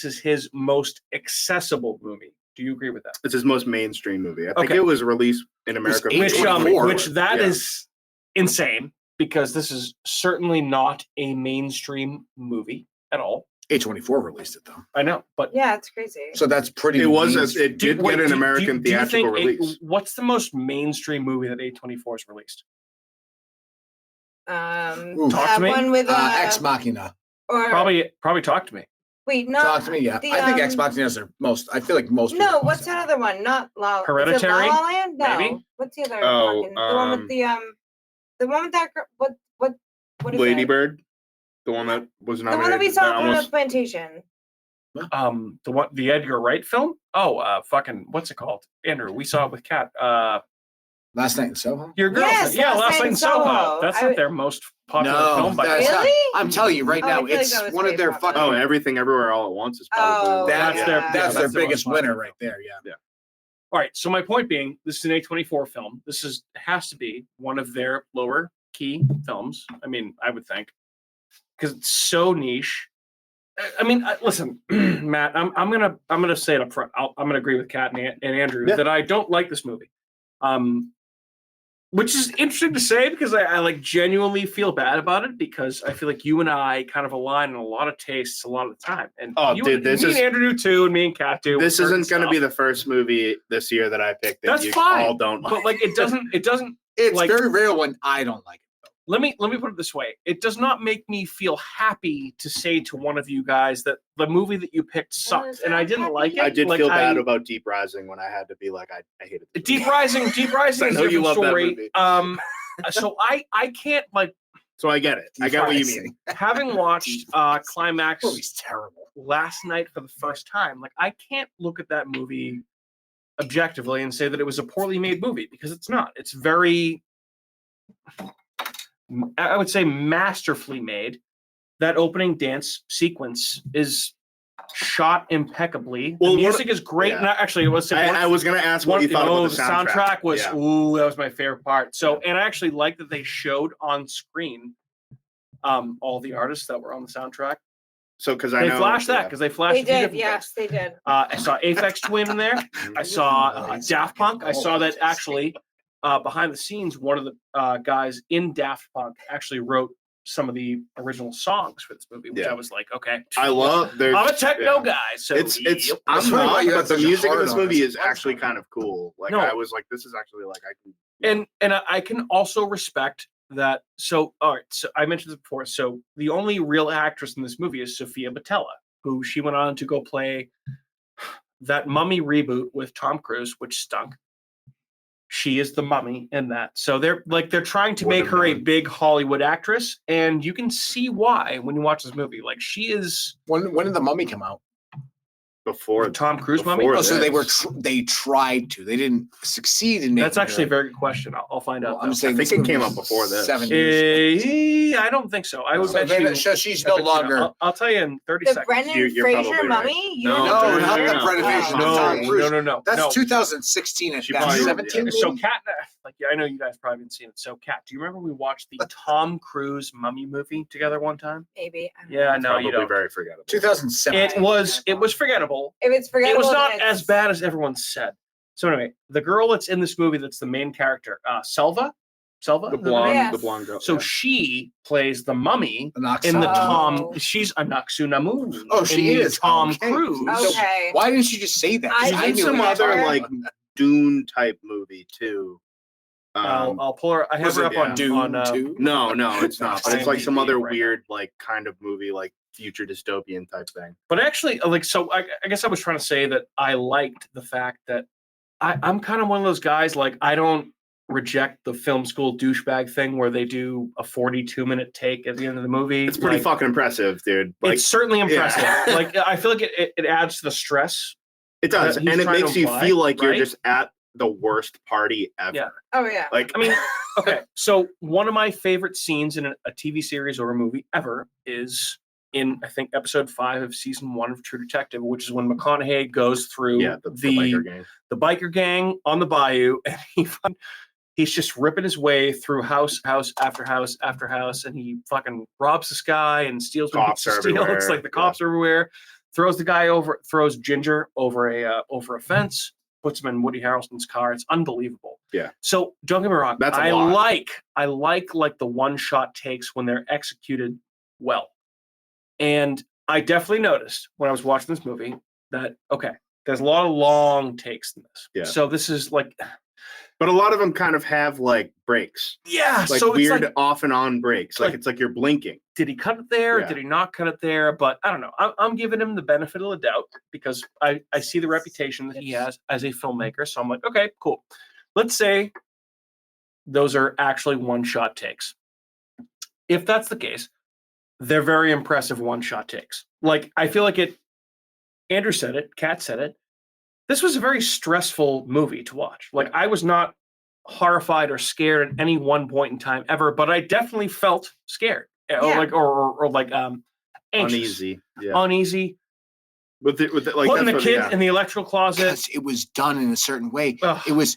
is his most accessible movie. Do you agree with that? It's his most mainstream movie. I think Okay. it was released in America. It was Which before. 84. which that Yeah. is insane because this is certainly not a mainstream movie at all. A24 released it though, I know, but Yeah, it's crazy. so that's pretty. It was mainstream. it did wait, get an do- American do you theatrical think release. what's the most mainstream movie that A24 has released? Ooh. Talk to me. One with Ex Machina. or Probably talk to me. wait, no. Talk to me, yeah. the, I think Ex Machina's are most. I feel like most. No, people what's watch that other one? Not La. Hereditary? Is it La La Land? No. Maybe? What's the other? Oh, fucking, the one with the one with that girl. What is Lady it? Bird, the one that was The nominated. one that we saw that on the almost plantation. the Edgar Wright film. Oh, fucking what's it called? Andrew, we saw it with Kat. Last Night in Soho. Your girl. Yes, Yeah, Last Last Night in Soho. Soho. That's not their most popular No, film by that's far. not. Really? I'm telling you right Oh, I now, feel like it's that was one of way their popular. fucking. Oh, Everything Everywhere All at Once is probably Oh, That's yeah. their Yeah, that's their that's the biggest most winner popular right there. Yeah. All right. So my point being, this is an A24 film. This has to be one of their lower key films. I mean, I would think, because it's so niche. I mean, listen, Matt. I'm gonna say it up front. I'm gonna agree with Kat and Andrew that I don't like this movie. Which is interesting to say because I like genuinely feel bad about it because I feel like you and I kind of align on a lot of tastes a lot of the time. And me and Andrew do too, and me and Kat do. This isn't going to be the first movie this year that I picked that That's you fine, all don't like. but like it doesn't. It's like, very rare when I don't like it. Let me put it this way. It does not make me feel happy to say to one of you guys that the movie that you picked sucked and I didn't like it. I did like, feel bad about Deep Rising when I had to be like, I hated it. Deep Rising I is a know you different love that story. movie. So I can't like. So I get it. I get what you mean. Having watched Climax Movie's terrible. last night for the first time, like I can't look at that movie objectively and say that it was a poorly made movie because it's not. It's very, I would say, masterfully made. That opening dance sequence is shot impeccably. Well, the music is great. yeah. And actually, it was. I was going to ask what you thought about the soundtrack. Was yeah. ooh, that was my favorite part. So, and I actually like that they showed on screen all the artists that were on the soundtrack. So, because they flashed that because they flashed. They did, yes, they did. I saw Aphex Twin in there. I saw Daft Punk. I saw that actually behind the scenes, one of the guys in Daft Punk actually wrote some of the original songs for this movie, which I was like, okay. I love. I'm a techno guy, so it's. I'm not, but the music in this movie is actually kind of cool. Like I was like, this is actually like I can. And I can also respect that. So all right, so I mentioned this before. So the only real actress in this movie is Sophia Boutella, who she went on to go play that Mummy reboot with Tom Cruise, which stunk. She is the Mummy in that. So they're trying to make her a big Hollywood actress, and you can see why when you watch this movie. Like she is. When did the Mummy come out? Before Tom Cruise Mummy. Oh, so they tried to. They didn't succeed in making. That's actually a very good question. I'll find out. I'm saying I think it came out before this. 7 years. I don't think so. I would So bet you. so she's no longer. I'll tell you in 30 The seconds. Brendan You're Fraser probably Mummy? You No, don't not know? the Brendan Fraser. Tom Cruise. No. That's 2016 and She probably- 17. yeah. So Kat, I know you guys probably haven't seen it. So Kat, do you remember we watched the Tom Cruise Mummy movie together one time? Maybe. I don't Yeah, know. no, you Probably don't. very forgettable. 2017. It was forgettable. If it's forgettable, It was not then as bad as everyone said. So anyway, the girl that's in this movie that's the main character, Selva, The is that her blonde, name? Yes. the blonde girl. So she plays the mummy in the Oh. Tom. She's Anaxunamun. Oh, she in the is. Tom Okay. Cruise. Okay. Why didn't you just say that? I She's in knew some that. other like Dune type movie too. I'll pull her. I have Was her it up on Dune on. 2? No, it's not. But it's like some IMDb other right weird like kind of movie, like future dystopian type thing. But actually, like, so I guess I was trying to say that I liked the fact that I'm kind of one of those guys. Like, I don't reject the film school douchebag thing where they do a 42-minute take at the end of the movie. It's pretty fucking impressive, dude. Like it's certainly impressive. Yeah. Like, I feel like it adds to the stress. it does, he's and it trying makes to you imply, feel like you're right? just at the worst party ever. Yeah. Oh, yeah. Like I mean, okay, so one of my favorite scenes in a TV series or a movie ever is in, I think, episode 5 of season 1 of True Detective, which is when McConaughey goes through the biker gang. the biker gang on the bayou, and he's just ripping his way through house after house after house, and he fucking robs this guy and steals what he Cops needs to steal. everywhere. It's like the cops are everywhere. Throws Ginger over a fence, puts him in Woody Harrelson's car. It's unbelievable. Yeah. So don't get me wrong. That's a I lot. like the one-shot takes when they're executed well. And I definitely noticed when I was watching this movie that, okay, there's a lot of long takes in this. Yeah. So this is like, But a lot of them kind of have like breaks, yeah. like so weird it's like, off and on breaks. Like like- it's like you're blinking. did he cut it there? Yeah. Did he not cut it there? But I don't know. I'm giving him the benefit of the doubt because I see the reputation that he has as a filmmaker. So I'm like, okay, cool. Let's say those are actually one-shot takes. If that's the case, they're very impressive one-shot takes. Like, I feel like Andrew said it, Kat said it. This was a very stressful movie to watch. Like, I was not horrified or scared at any one point in time ever, but I definitely felt scared, or anxious, uneasy. With like Putting the that's kid in the electrical closet. Because it was done in a certain way. Ugh. It was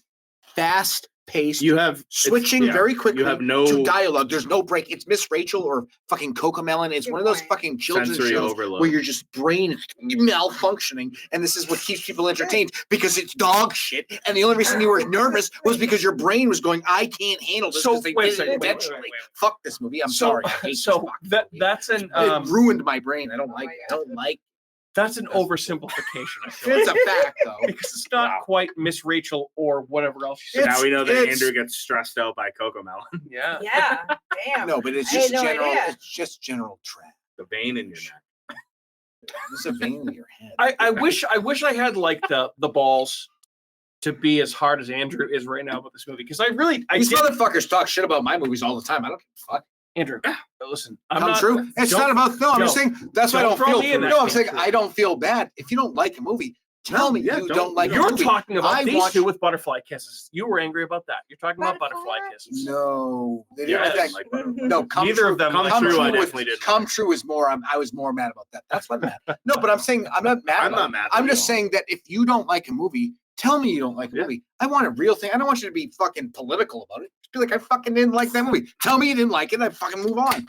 fast paced. You have switching very quickly You have no to dialogue. There's no break. It's Miss Rachel or fucking Cocomelon. It's one of those fucking children's sensory shows overload. where you're just brain malfunctioning, and this is what keeps people entertained because it's dog shit. And the only reason you were nervous was because your brain was going, "I can't handle this." So, because they wait a did second, it wait. intentionally. Fuck this movie. I'm sorry. I hate this fucking movie. That's an It ruined my brain. I don't like it. I don't like. that's an oversimplification. I feel It's like. a fact though. Because it's not quite Miss Rachel or whatever else. She So said. now we know that it's- Andrew gets stressed out by Cocomelon. Yeah. Yeah. Damn. No, but it's I had just no general. idea. It's just general trash. The vein in your neck. There's a vein in your head. I wish I had like the balls to be as hard as Andrew is right now about this movie, because I These did, motherfuckers talk shit about my movies all the time. I don't give a fuck. Andrew. Listen, I'm Come not true. It's don't- not about. No, I'm just Joe, saying that's why I don't don't throw feel. me in that No, I'm camp, saying too. I don't feel bad if you don't like a movie. Tell me you don't like a You're movie. talking about I these watch- two with butterfly kisses. You were angry about that. You're talking about butterfly kisses. No, they Yeah, I didn't didn't like, like Butterfly. no. Come Neither true, of them Come like True, I true, definitely didn't come true is more. I was more mad about that. That's what I'm mad. No, but I'm saying I'm not mad. I'm about not it. mad. I'm at just you. saying that if you don't like a movie, tell me you don't like a Yeah. movie. I want a real thing. I don't want you to be fucking political about it. Just be like, I fucking didn't like that movie. Tell me you didn't like it. I fucking move on.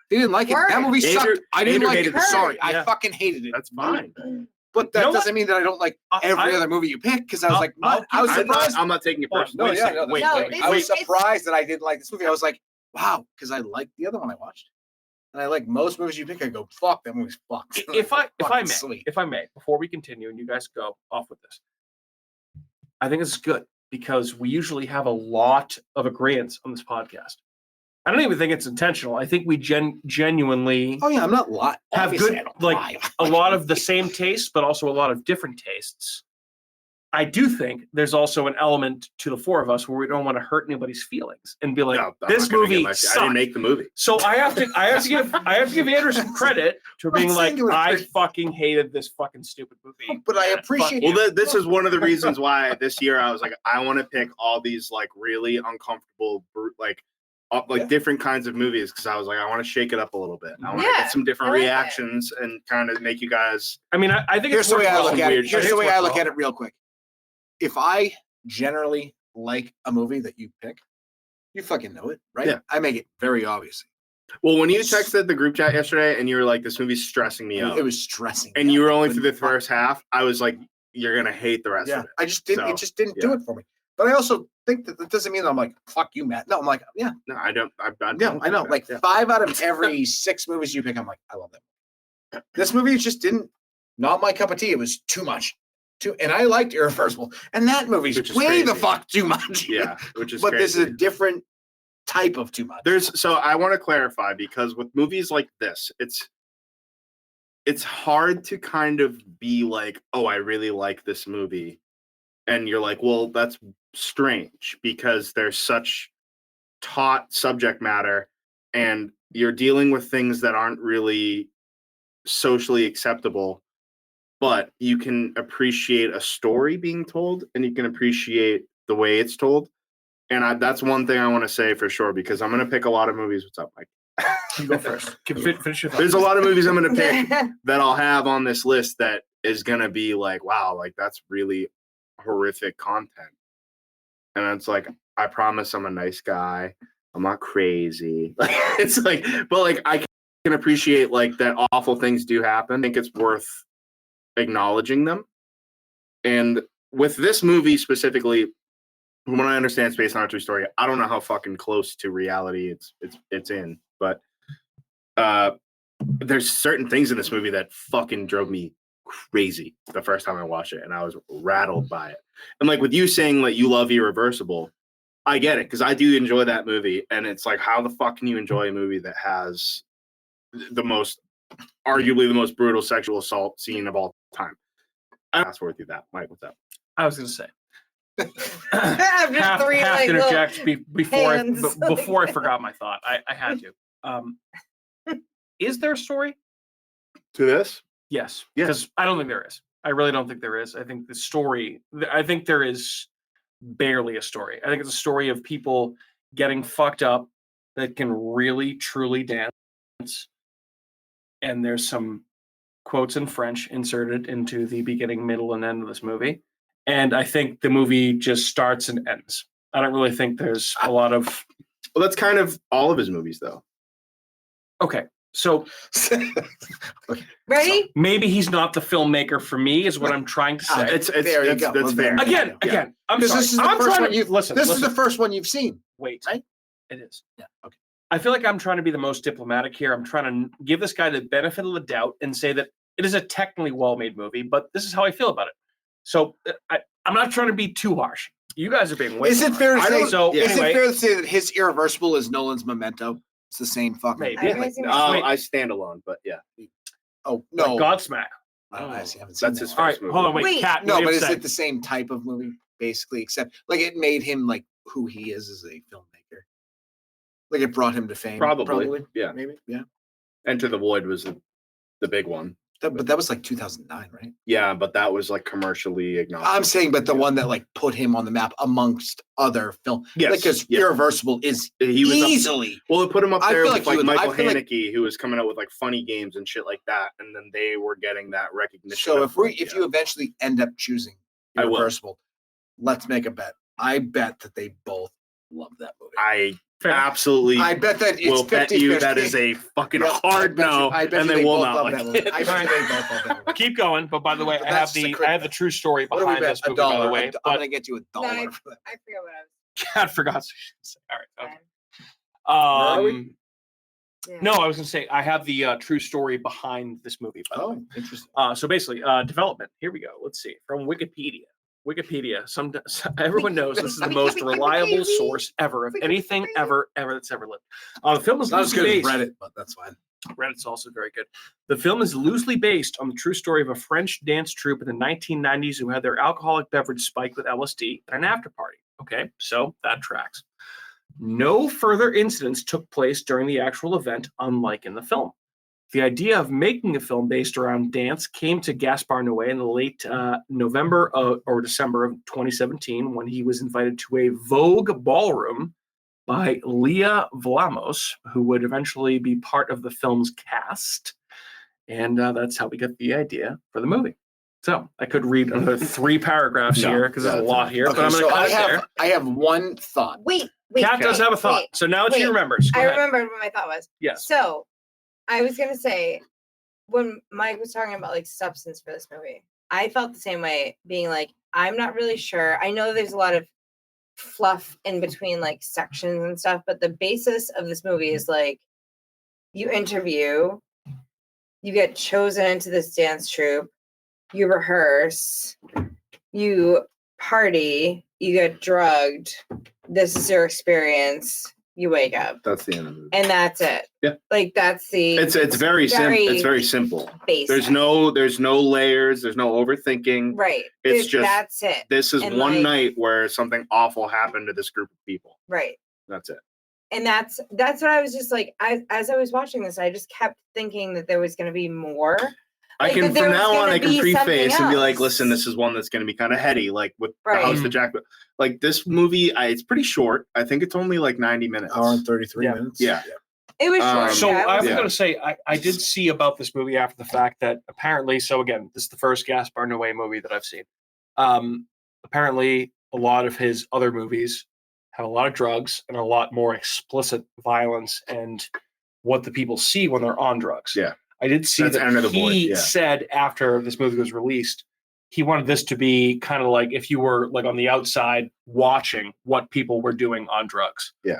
You didn't like it. That movie Andrew- sucked. I didn't Andrew like hated it. it. Sorry, I Yeah. fucking hated it. That's fine. But that You know what? doesn't mean that I don't like every other movie you pick. Because I was I'll- like, I'll I was I'm not, surprised. I'm not taking it Hold on, personally. No, wait a yeah, second, no, wait, No, wait, this I was it's- surprised that I didn't like this movie. I was like, wow, because I liked the other one I watched. And I like most movies you pick, I go, fuck, that movie's fucked. If I Fucking may, sweet. if I may, before we continue and you guys go off with this, I think it's good because we usually have a lot of agreements on this podcast. I don't even think it's intentional. I think we genuinely Oh yeah, I'm not lying. have Obviously, good, I don't like lie. a lot of the same tastes, but also a lot of different tastes. I do think there's also an element to the four of us where we don't want to hurt anybody's feelings and be like, No, I'm this not gonna get movie my- I sucked. didn't make the movie. So I have to give Andrew some credit to being I'm like, saying you were I pretty- fucking hated this fucking stupid movie. But I appreciate. Well, this is one of the reasons why this year I was like, I want to pick all these like really uncomfortable, Yeah. different kinds of movies because I was like, I want to shake it up a little bit. I want to Yeah, get some different I like it. reactions and kind of make you guys. I mean, I think Here's it's the way I worthwhile. look at it. weird Here's shit. the way I look Worthwhile. at it real quick. If I generally like a movie that you pick, you fucking know it, right? Yeah. I make it very obvious. Well, when you texted the group chat yesterday and you were like, this movie's stressing me out, It was stressing. and me you out. were I only through the couldn't fuck- first half, I was like, you're gonna hate the rest Yeah, of it. I just didn't. So, It just didn't do yeah. it for me. But I also think that doesn't mean that I'm like, fuck you, Matt. No, I'm like, yeah, No, I don't. I no, don't I know. think Like that. 5 out of every 6 movies you pick, I'm like, I love that. This movie just didn't, not my cup of tea. It was too much. And I liked Irreversible. And that movie's Which is way the crazy. fuck too much. Yeah, which is But crazy. this is a different type of too much. So I want to clarify because with movies like this, it's hard to kind of be like, oh, I really like this movie. And you're like, well, that's strange because there's such taut subject matter and you're dealing with things that aren't really socially acceptable, but you can appreciate a story being told and you can appreciate the way it's told. And that's one thing I want to say for sure, because I'm going to pick a lot of movies. What's up, Mike? You go first. Finish your thought. There's a lot of movies I'm going to pick that I'll have on this list that is going to be like, wow, like that's really horrific content. And it's like, I promise I'm a nice guy. I'm not crazy. It's like, but like I can appreciate like that awful things do happen. I think it's worth acknowledging them. And with this movie specifically, from what I understand, it's based on a true story. I don't know how fucking close to reality it's in, but there's certain things in this movie that fucking drove me crazy the first time I watched it, and I was rattled by it. And like with you saying like you love Irreversible, I get it because I do enjoy that movie, and it's like how the fuck can you enjoy a movie that has arguably the most brutal sexual assault scene of all time? I fast forward through that. Mike, what's up? I was going to say. After have, three, have like, to little interject before hands, before like- I forgot my thought. I had to. Is there a story? To this? Yes. Yeah. Because I don't think there is. I really don't think there is. I think I think there is barely a story. I think it's a story of people getting fucked up that can really, truly dance. And there's some quotes in French inserted into the beginning, middle, and end of this movie. And I think the movie just starts and ends. I don't really think there's a lot of. Well, that's kind of all of his movies, though. Okay. So Ready? maybe he's not the filmmaker for me, is what I'm trying to say. It's There you go. That's fair. Again, I'm Because sorry. this is the I'm first trying one to you've listen. This is the first one you've seen. Wait, right? It is. Yeah. Okay. I feel like I'm trying to be the most diplomatic here. I'm trying to give this guy the benefit of the doubt and say that it is a technically well-made movie, but this is how I feel about it. So I'm not trying to be too harsh. You guys are being way Is it too fair to harsh. say? So Is anyway, it fair to say that his Irreversible is Nolan's Memento? It's the same fucking. Maybe. Are you guys gonna- Oh, Wait. I stand alone, but yeah, Oh like no, Godsmack. I haven't seen that's that. his All right, first movie. hold on, wait, Wait. Kat. No, what do but you is have to it the same type of movie, basically? Except like it made him like who he is as a filmmaker. Like it brought him to fame. Probably. Yeah. maybe. Yeah. Enter the Void was the big one. But that was like 2009, right? Yeah, but that was like commercially acknowledged. I'm saying, but the one that like put him on the map amongst other film, Yes, like because yeah. Irreversible is He was up- easily. Well, it put him up I there feel with like like you would- Michael I feel like- Haneke, who was coming out with like funny games and shit like that, and then they were getting that recognition. So of, if you eventually end up choosing I will. Irreversible, let's make a bet. I bet that they both love that movie. I Fair. absolutely I bet that it's will bet you 50-50. that is a fucking Yep, hard no, I bet and you they will both not love like that movie. it. I bet you they both love that movie. Keep going, but by the way, But I have that's the quick I have the true story What do we behind bet? this A movie. By the dollar. way, I'm but gonna get you $1 No, for that. I forgot what I was God forgot. All right. Okay. saying. Where are we? Yeah. No, I was going to say I have the true story behind this movie. By the way. Interesting. So basically, development. Here we go. Let's see from Wikipedia. Everyone knows this is the most reliable source ever of anything ever that's ever lived. The film is Not as loosely good as based. Reddit, but that's fine. Reddit's also very good. The film is loosely based on the true story of a French dance troupe in the 1990s who had their alcoholic beverage spiked with LSD at an after party. Okay, so that tracks. No further incidents took place during the actual event, unlike in the film. The idea of making a film based around dance came to Gaspar Noé in the late November or December of 2017 when he was invited to a Vogue ballroom by Leah Vlamos, who would eventually be part of the film's cast. And that's how we got the idea for the movie. So I could read another 3 paragraphs No, here because there's a that's lot here, but I'm going so to cut it there. I have one thought. Wait. Kat does have a thought. wait. So now that she wait. remembers. Go I ahead. remembered what my thought was. Yes. So I was gonna say when Mike was talking about like substance for this movie, I felt the same way, being like, I'm not really sure. I know there's a lot of fluff in between like sections and stuff, but the basis of this movie is like you interview, you get chosen into this dance troupe, you rehearse, you party, you get drugged, this is your experience, you wake up. That's the end of it. And that's it. Yeah. Like that's the It's very simple. very It's very simple. basic. There's no layers. There's no overthinking. right. It's It- just that's it. This is And, one like- night where something awful happened to this group of people. Right. That's it. And that's what I was just like, as I was watching this, I just kept thinking that there was gonna be more. I Like, can that there from was now on gonna I can be something preface and be like, else. listen, this is one that's going to be kind of heady, like with Right. the House of Jack. Like this movie, it's pretty short. I think it's only like 90 minutes. Hour and 33 Yeah. minutes. Yeah. It was short. So yeah, it I was was- Yeah. going to say, I did see about this movie after the fact that apparently, so again, this is the first Gaspar Noé movie that I've seen. Apparently, a lot of his other movies have a lot of drugs and a lot more explicit violence and what the people see when they're on drugs. Yeah. I did see That's that Enter the he Void, yeah. said after this movie was released, he wanted this to be kind of like if you were like on the outside watching what people were doing on drugs. Yeah.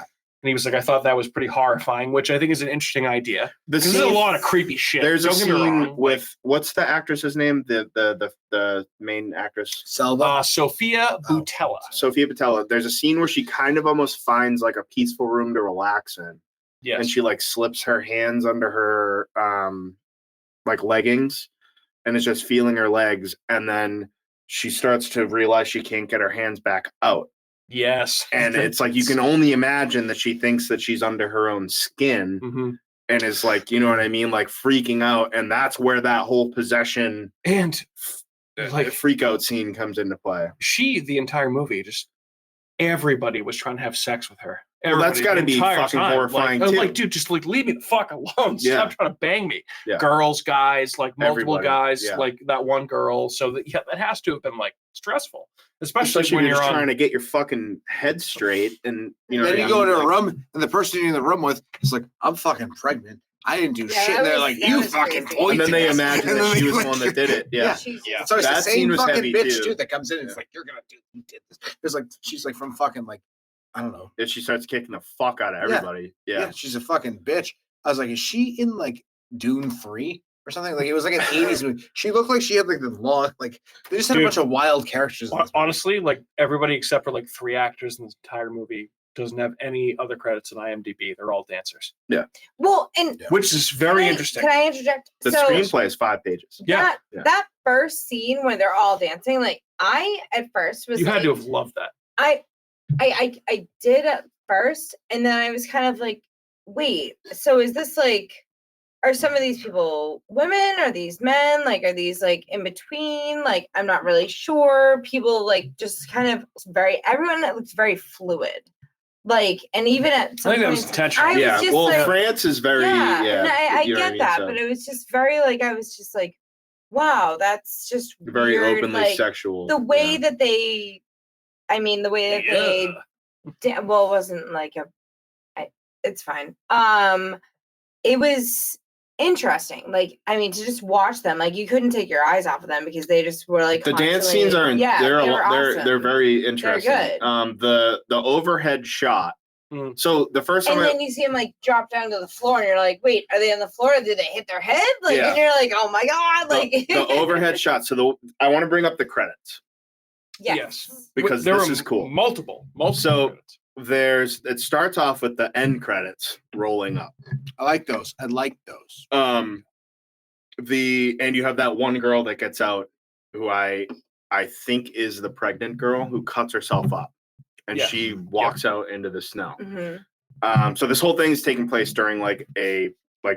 And he was like, I thought that was pretty horrifying, which I think is an interesting idea. The Because there's a lot of creepy shit. There's a Don't get me scene wrong. with what's the actress's name? The main actress, Selva. Sophia Boutella. Sophia Boutella. There's a scene where she kind of almost finds like a peaceful room to relax in, Yes. and she like slips her hands under her like leggings, and is just feeling her legs, and then she starts to realize she can't get her hands back out. Yes. And it's like you can only imagine that she thinks that she's under her own skin, hmm and is like, you know what I mean, like freaking out, and that's where that whole possession And like freak out scene comes into play. the entire movie, just everybody was trying to have sex with her. Well, that's Everybody, got to the be entire fucking time. horrifying like, too. like, dude, just like leave me the fuck alone. Yeah. Stop trying to bang me. Yeah. Girls, guys, like multiple Everybody. guys, Yeah. like that one girl. So that that has to have been like stressful, especially Especially when if you're you're just on. trying to get your fucking head straight, and you know. Then what you I go mean? into a Like, room, and the person you're in the room with is like, "I'm fucking pregnant. I didn't do Yeah, shit." that And they're was- like, that "You was fucking crazy. pointed." and then they us." imagine And that then she they was the like- one that did it. Yeah. Jesus. Yeah. So it's the That scene same was fucking heavy, bitch too. that comes in. And it's Yeah. like, "You're gonna do. You did this." It's like she's like from fucking like, I don't know. And she starts kicking the fuck out of everybody. Yeah. She's a fucking bitch. I was like, is she in like Dune 3 or something? Like it was like an 80s movie. She looked like she had like the long, like they just had Dude. a bunch of wild characters. in this movie. Honestly, like everybody except for like 3 actors in this entire movie doesn't have any other credits in IMDb. They're all dancers, Well, and which is very can I- interesting. Can I interject? The So screenplay is 5 pages. Yeah. that Yeah. that first scene where they're all dancing, like I at first was You had like, to have loved that. I did at first, and then I was kind of like, wait, so is this like, are some of these people women? Are these men? Like, are these like in between? Like, I'm not really sure. People like just kind of everyone looks very fluid. Like, and even at some I think that was points, intentional. I was Yeah. just Well, like, France is very. yeah, Yeah. and I you know what get mean? that, So, but it was just very like I was just like, wow, that's just very weird, openly like, sexual. the way yeah. that they, I mean, the way that they, well, it wasn't like it's fine. It was interesting. Like, I mean, to just watch them, like you couldn't take your eyes off of them because they just were like The dance constantly- scenes are. yeah, They're they were they're awesome. very interesting. good. The overhead shot. Mm. So the first time And I, then you see them like drop down to the floor, and you're like, "Wait, are they on the floor? Did they hit their head?" Like, Yeah. and you're like, "Oh my god!" Like the overhead shot. So I want to bring up the credits yes. because There this were is cool. Multiple So- credits. It starts off with the end credits rolling up. I like those. I like those. And you have that one girl that gets out who I think is the pregnant girl who cuts herself up, and Yeah. she walks out into the snow. Hmm. So this whole thing is taking place during like a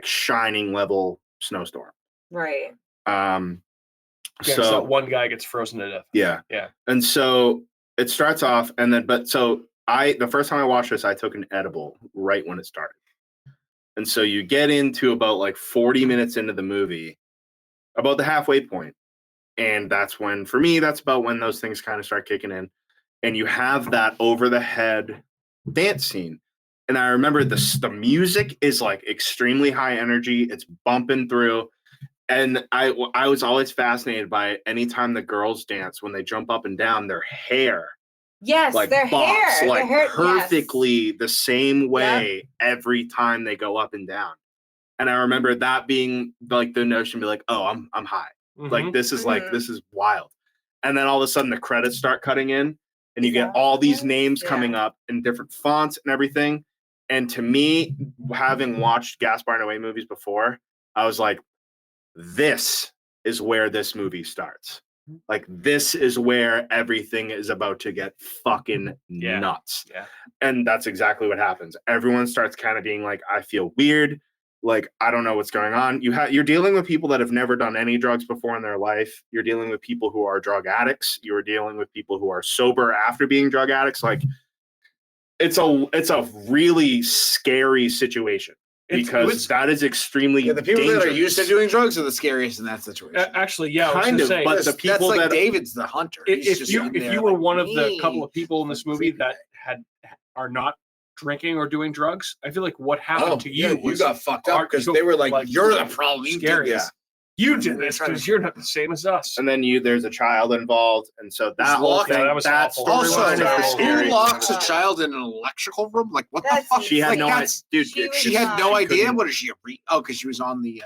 shining level snowstorm. Right. Yeah, so that one guy gets frozen to death. Yeah. Yeah. And so it starts off, and then the first time I watched this, I took an edible right when it started. And so you get into about like 40 minutes into the movie, about the halfway point. And that's when, for me, that's about when those things kind of start kicking in. And you have that over the head dance scene. And I remember the music is like extremely high energy. It's bumping through. And I was always fascinated by it. Anytime the girls dance, when they jump up and down, their hair Yes, like their bops, hair, like their hair, perfectly the same way every time they go up and down. And I remember that being like the notion, be like, oh, I'm high. Like this is like Mhm. this is wild. And then all of a sudden the credits start cutting in, and you Is get that all what it these is? names Yeah. coming up in different fonts and everything. And to me, having watched Gaspar Noé movies before, I was like, this is where this movie starts. Like this is where everything is about to get fucking Yeah. nuts. Yeah. And that's exactly what happens. Everyone starts kind of being like, I feel weird. Like, I don't know what's going on. You're dealing with people that have never done any drugs before in their life. You're dealing with people who are drug addicts. You're dealing with people who are sober after being drug addicts. Like it's a really scary situation because that is extremely Yeah, the people dangerous. that are used to doing drugs are the scariest in that situation. Actually, yeah, I was Kind gonna of, say, but That's- the people that's like that David's the hunter. He's if just you in if there you were like, one of the "Me." couple of people in this movie that are not drinking or doing drugs, I feel like what happened to you was got fucked up because they were like, "You're the problem. You scary. did this." You did this because you're not the same as us. and then there's a child involved, and so that He's whole locked. thing, Yeah, that was that awful. Also, storyline is the Yeah. scary. who locks a child in an electrical room? Like, what That's the fuck? She had like, no idea, that's- dude. she was She had no not- idea. couldn't- What is she? Because she was on the.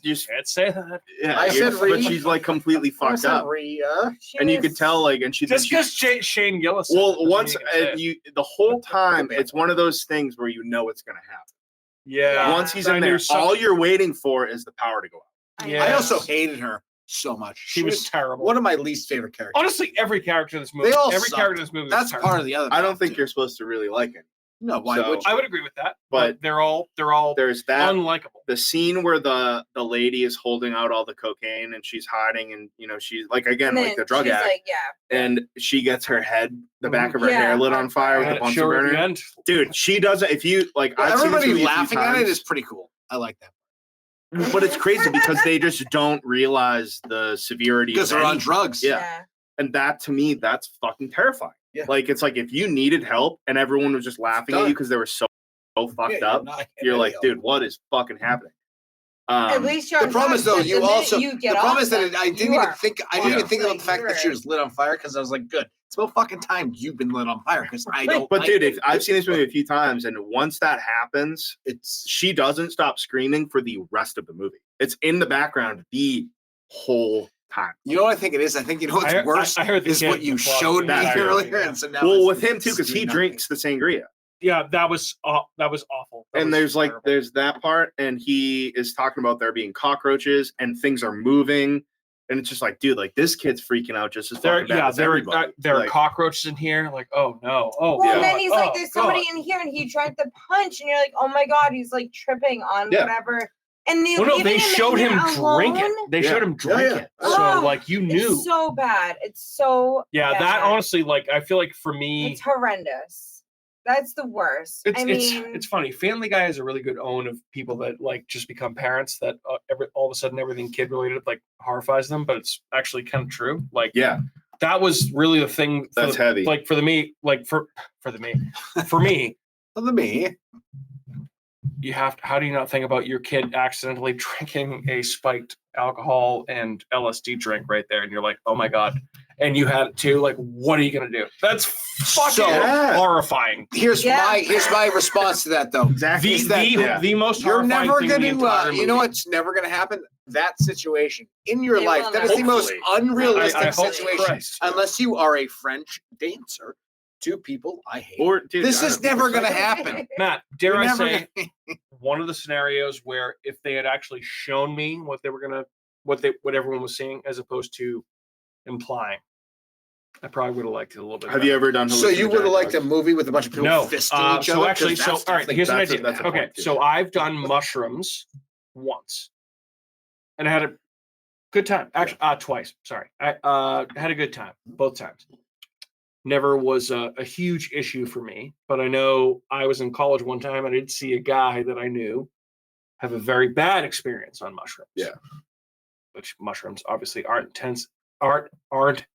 You Can't say that. yeah, I said but Rhea. she's like completely fucked up, She and you was- could tell like, and she Just she- because Shane Gillis. said it well, doesn't once mean you can say it. the whole time, it's one of those things where you know it's gonna happen. Yeah. Once he's I in knew there, some- all you're waiting for is the power to go out. Yeah. I also hated her so much. She was terrible. one of my least favorite characters. Honestly, every character in this movie. They all Every sucked. character in this movie. That's was terrible. part of the other. I don't problem, think too. you're supposed to really like it. No, why So- would you? I would agree with that. But they're all there's that. unlikable. The scene where the lady is holding out all the cocaine and she's hiding, and she's like, again, And like then the drug she's addict, like, yeah. and she gets her head, the back of her Yeah, hair lit on on fire with fire. a And Bunsen show her at the burner. end. Dude, she does it. If you like, I've seen this Everybody movie a few laughing at it times, is pretty cool. I like that. but it's crazy because they just don't realize the severity Because of they're on anything. drugs. Yeah. And that, to me, that's fucking terrifying. Yeah. Like, it's like if you needed help and everyone was just laughing at you because they were so fucked up, you're like, dude, what is fucking happening? At least you're The on problem is, drugs, though, but you the minute also you get the problem off is that them, I didn't you even are think about the fucked. fact that she was lit on fire, because I was like, good, it's about fucking time you've been lit on fire, because I don't. But like dude, it. I've seen this movie a few times, and once that happens, It's she doesn't stop screaming for the rest of the movie. It's in the background the whole time. you know what I think it is. I think what's worse I heard the is kid what you applaud showed me that earlier, yeah. and so now Well, it's with him too, because he doing drinks the sangria. Yeah, that was awful. That And was there's terrible. there's that part, and he is talking about there being cockroaches and things are moving, and it's just like, dude, like this kid's freaking out just as fucking bad as everybody. there are Like, cockroaches in here. Like, oh no, oh Well, God, and then he's like, oh, there's somebody God. in here, and he drank the punch, and you're like, oh my god, he's like tripping on Yeah. whatever. And Well, no, they showed him drink it. They showed him drink Yeah. it. So Oh, like you knew. It's so bad. It's so Yeah, bad. that honestly, like I feel like for me, It's horrendous. That's the worst. I mean, it's funny. Family Guy has a really good own of people that like just become parents that all of a sudden everything kid related like horrifies them, but it's actually kind of true. Like yeah, that was really the thing. That's heavy. Like for me, for me, Other than me. you have to, how do you not think about your kid accidentally drinking a spiked alcohol and LSD drink right there, and you're like, oh my god, and you had it too. Like, what are you gonna do? That's fucking Yeah. horrifying. Here's my response to that, though. exactly. The most You're horrifying never thing going in the entire to, you know movie. what's never going to happen? That situation in your It life. will That is the most Hopefully. unrealistic I hope situation. Christ. Unless you are a French dancer. Two people I hate. Or, dude, This I is don't- never going to happen. Matt, dare You're I never say gonna- one of the scenarios where if they had actually shown me what what everyone was seeing as opposed to implying, I probably would have liked it a little bit. Have you ever done? So you would have hallucinogenic liked a drugs? movie with a bunch of people No. fisting each So other? 'Cause actually, that's all right. definitely- Here's an that's a- idea. that's a Okay, point, too. so I've done mushrooms once, and I had a good time. Actually, twice. Sorry, I had a good time both times. Never was a huge issue for me, but I know I was in college one time. I did see a guy that I knew have a very bad experience on mushrooms. Yeah. Which mushrooms obviously aren't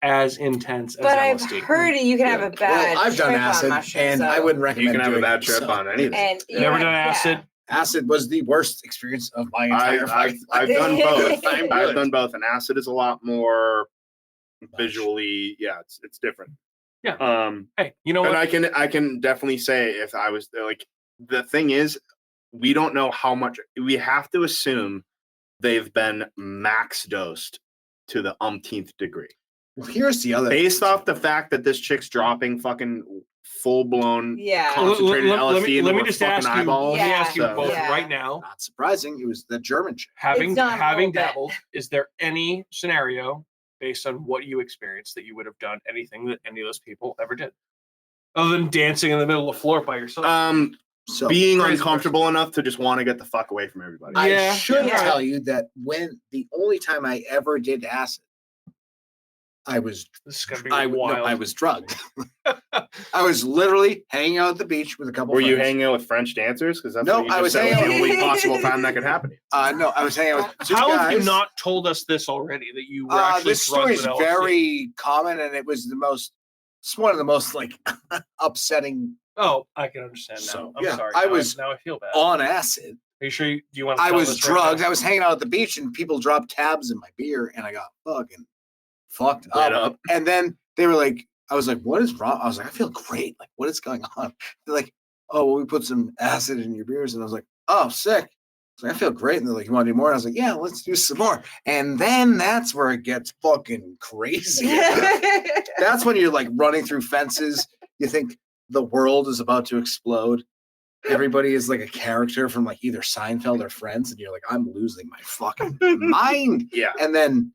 as intense as but I've LSD. heard you can have a bad. Well, I've done trip on acid, mushrooms, and so- I wouldn't You recommend can have a doing bad it, trip so. on anything. And Never done acid. Acid was the worst experience of my entire life. I've done both. I'm I've good. done both, and acid is a lot more visually. Yeah, it's different. Yeah. Hey, you know And what? I can definitely say if I was like, the thing is, we don't know how much. We have to assume they've been max dosed to the umpteenth degree, Well, here's the other based off the fact that this chick's dropping fucking full blown Yeah. concentrated LSD into let me her just fucking ask you. eyeballs. Let me ask you So- both Yeah. right now. Not surprising. It was the German chick. Having It's not a little bit. dabbled, is there any scenario based on what you experienced that you would have done anything that any of those people ever did, other than dancing in the middle of the floor by yourself? So Being Crazy uncomfortable enough to just want to get the fuck away from everybody. Yeah. I should Yeah. tell you that when the only time I ever did acid, I was This is gonna be I wild. was drugged. I was literally hanging out at the beach with a couple. Were you friends. hanging out with French dancers? Because that's No, what you I just was said hanging was out- the only possible time that could happen. No, I was hanging out with two How guys. have you not told us this already? That you were actually This drugged story is with LSD? very common, and it was it's one of the most like upsetting Oh, I can understand now. So, I'm yeah, sorry. I Now was now I feel bad. on acid. Are you sure? Do you want? To I tell was this right drugged. now? I was hanging out at the beach, and people dropped tabs in my beer, and I got fucking fucked Lit up. up. And then they were like, I was like, what is wrong? I was like, I feel great. Like, what is going on? They're like, oh, well, we put some acid in your beers. And I was like, oh, sick. I was like, I feel great. And they're like, you want to do more? And I was like, yeah, let's do some more. And then that's where it gets fucking crazy. That's when you're like running through fences. You think the world is about to explode. Everybody is like a character from like either Seinfeld or Friends. And you're like, I'm losing my fucking mind. Yeah. And then,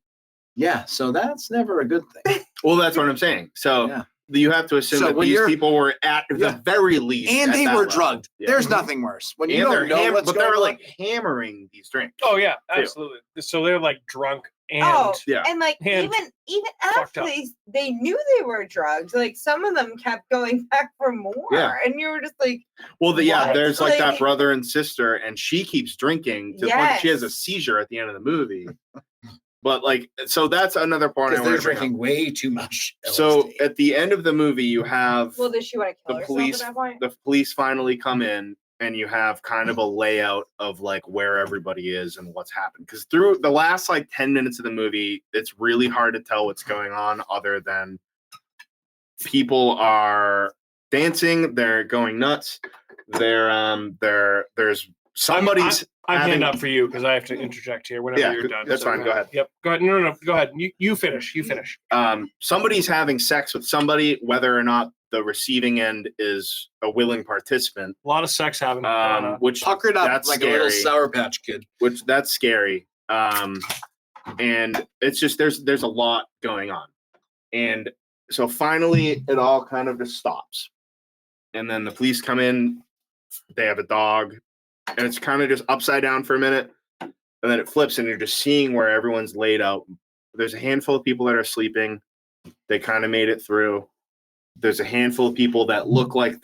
yeah, so that's never a good thing. Well, that's what I'm saying. So Yeah. you have to assume So that when these you're- people were at the Yeah. very least, And at they that were level. drugged. Yeah. There's nothing worse. When you And don't know what's but they going were on. like hammering these drinks. Oh yeah, too. absolutely. So they're like drunk and Oh, Yeah. and like And even fucked after up. they knew they were drugged, like some of them kept going back for more, Yeah. and you were just like, Well, What? there's like that Like- brother and sister, and she keeps drinking to the point that she has a Yes. seizure at the end of the movie. But like, so that's another part I Because want they're to bring up. drinking way too much. So LSD. at the end of the movie, you have well, does she want to kill the herself police. at that point? The police finally come in, and you have kind of a layout of like where everybody is and what's happened. Because through the last like 10 minutes of the movie, it's really hard to tell what's going on, other than people are dancing, they're going nuts. There's somebody's I'm having- hand up for you because I have to interject here whenever Yeah, you're done. that's fine. Go ahead. Yep. Go ahead. No. Go ahead. You finish. You finish. Somebody's having sex with somebody, whether or not the receiving end is a willing participant. A lot of sex happening. Which puckered up that's like scary. a little Sour Patch Kid. Which that's scary. And it's just there's a lot going on, and so finally it all kind of just stops, and then the police come in. They have a dog, and it's kind of just upside down for a minute, and then it flips, and you're just seeing where everyone's laid out. There's a handful of people that are sleeping. They kind of made it through. There's a handful of people that look like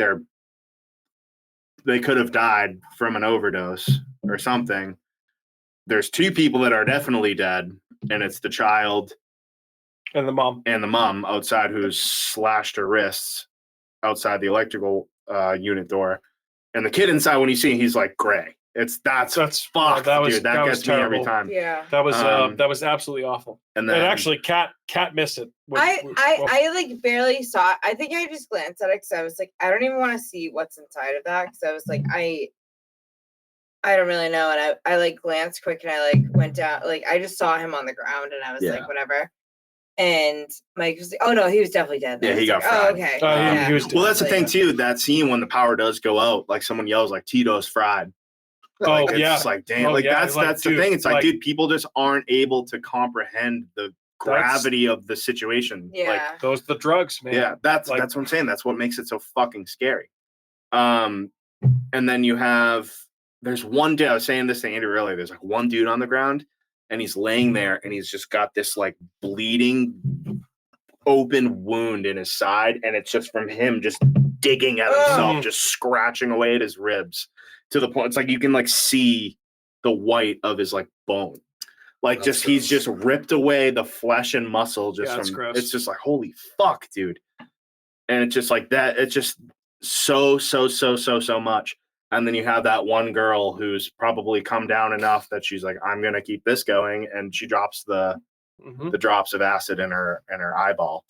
they could have died from an overdose or something. There's 2 people that are definitely dead, and it's the child and the mom. outside who's slashed her wrists outside the electrical unit door. And the kid inside, when you see him, he's like gray. That's fucked, that was dude. That that gets was me terrible. every time. Yeah. That was absolutely awful. And And then actually, Kat missed it. I like barely saw it. I think I just glanced at it because I was like, I don't even want to see what's inside of that because I was like, I don't really know. And I like glanced quick and I like went down, like I just saw him on the ground and I was Yeah. like, whatever. And Mike was like, oh no, he was definitely dead. Yeah, I was he got like, fried. Oh, okay. He was well, that's the Like, thing too. That scene when the power does go out, like someone yells like Tito's fried. Like, it's just like damn, Oh, like yeah, that's like, that's dude, the thing. It's like, like- dude, people just aren't able to comprehend the gravity of the situation. Yeah. Like, those the drugs, man. yeah, that's Like- what I'm saying. That's what makes it so fucking scary. And then there's one dude. I was saying this to Andrew earlier. There's like one dude on the ground, and he's laying there, and he's just got this like bleeding, open wound in his side, and it's just from him just digging at himself, just scratching away at his ribs to the point it's like you can like see the white of his like bone. Like That's just he's gross. just ripped away the flesh and muscle just Yeah, it's from gross. it's just like holy fuck, dude. And it's just like that, it's just so much. And then you have that one girl who's probably come down enough that she's like, I'm gonna keep this going, and she drops the drops of acid in her eyeball.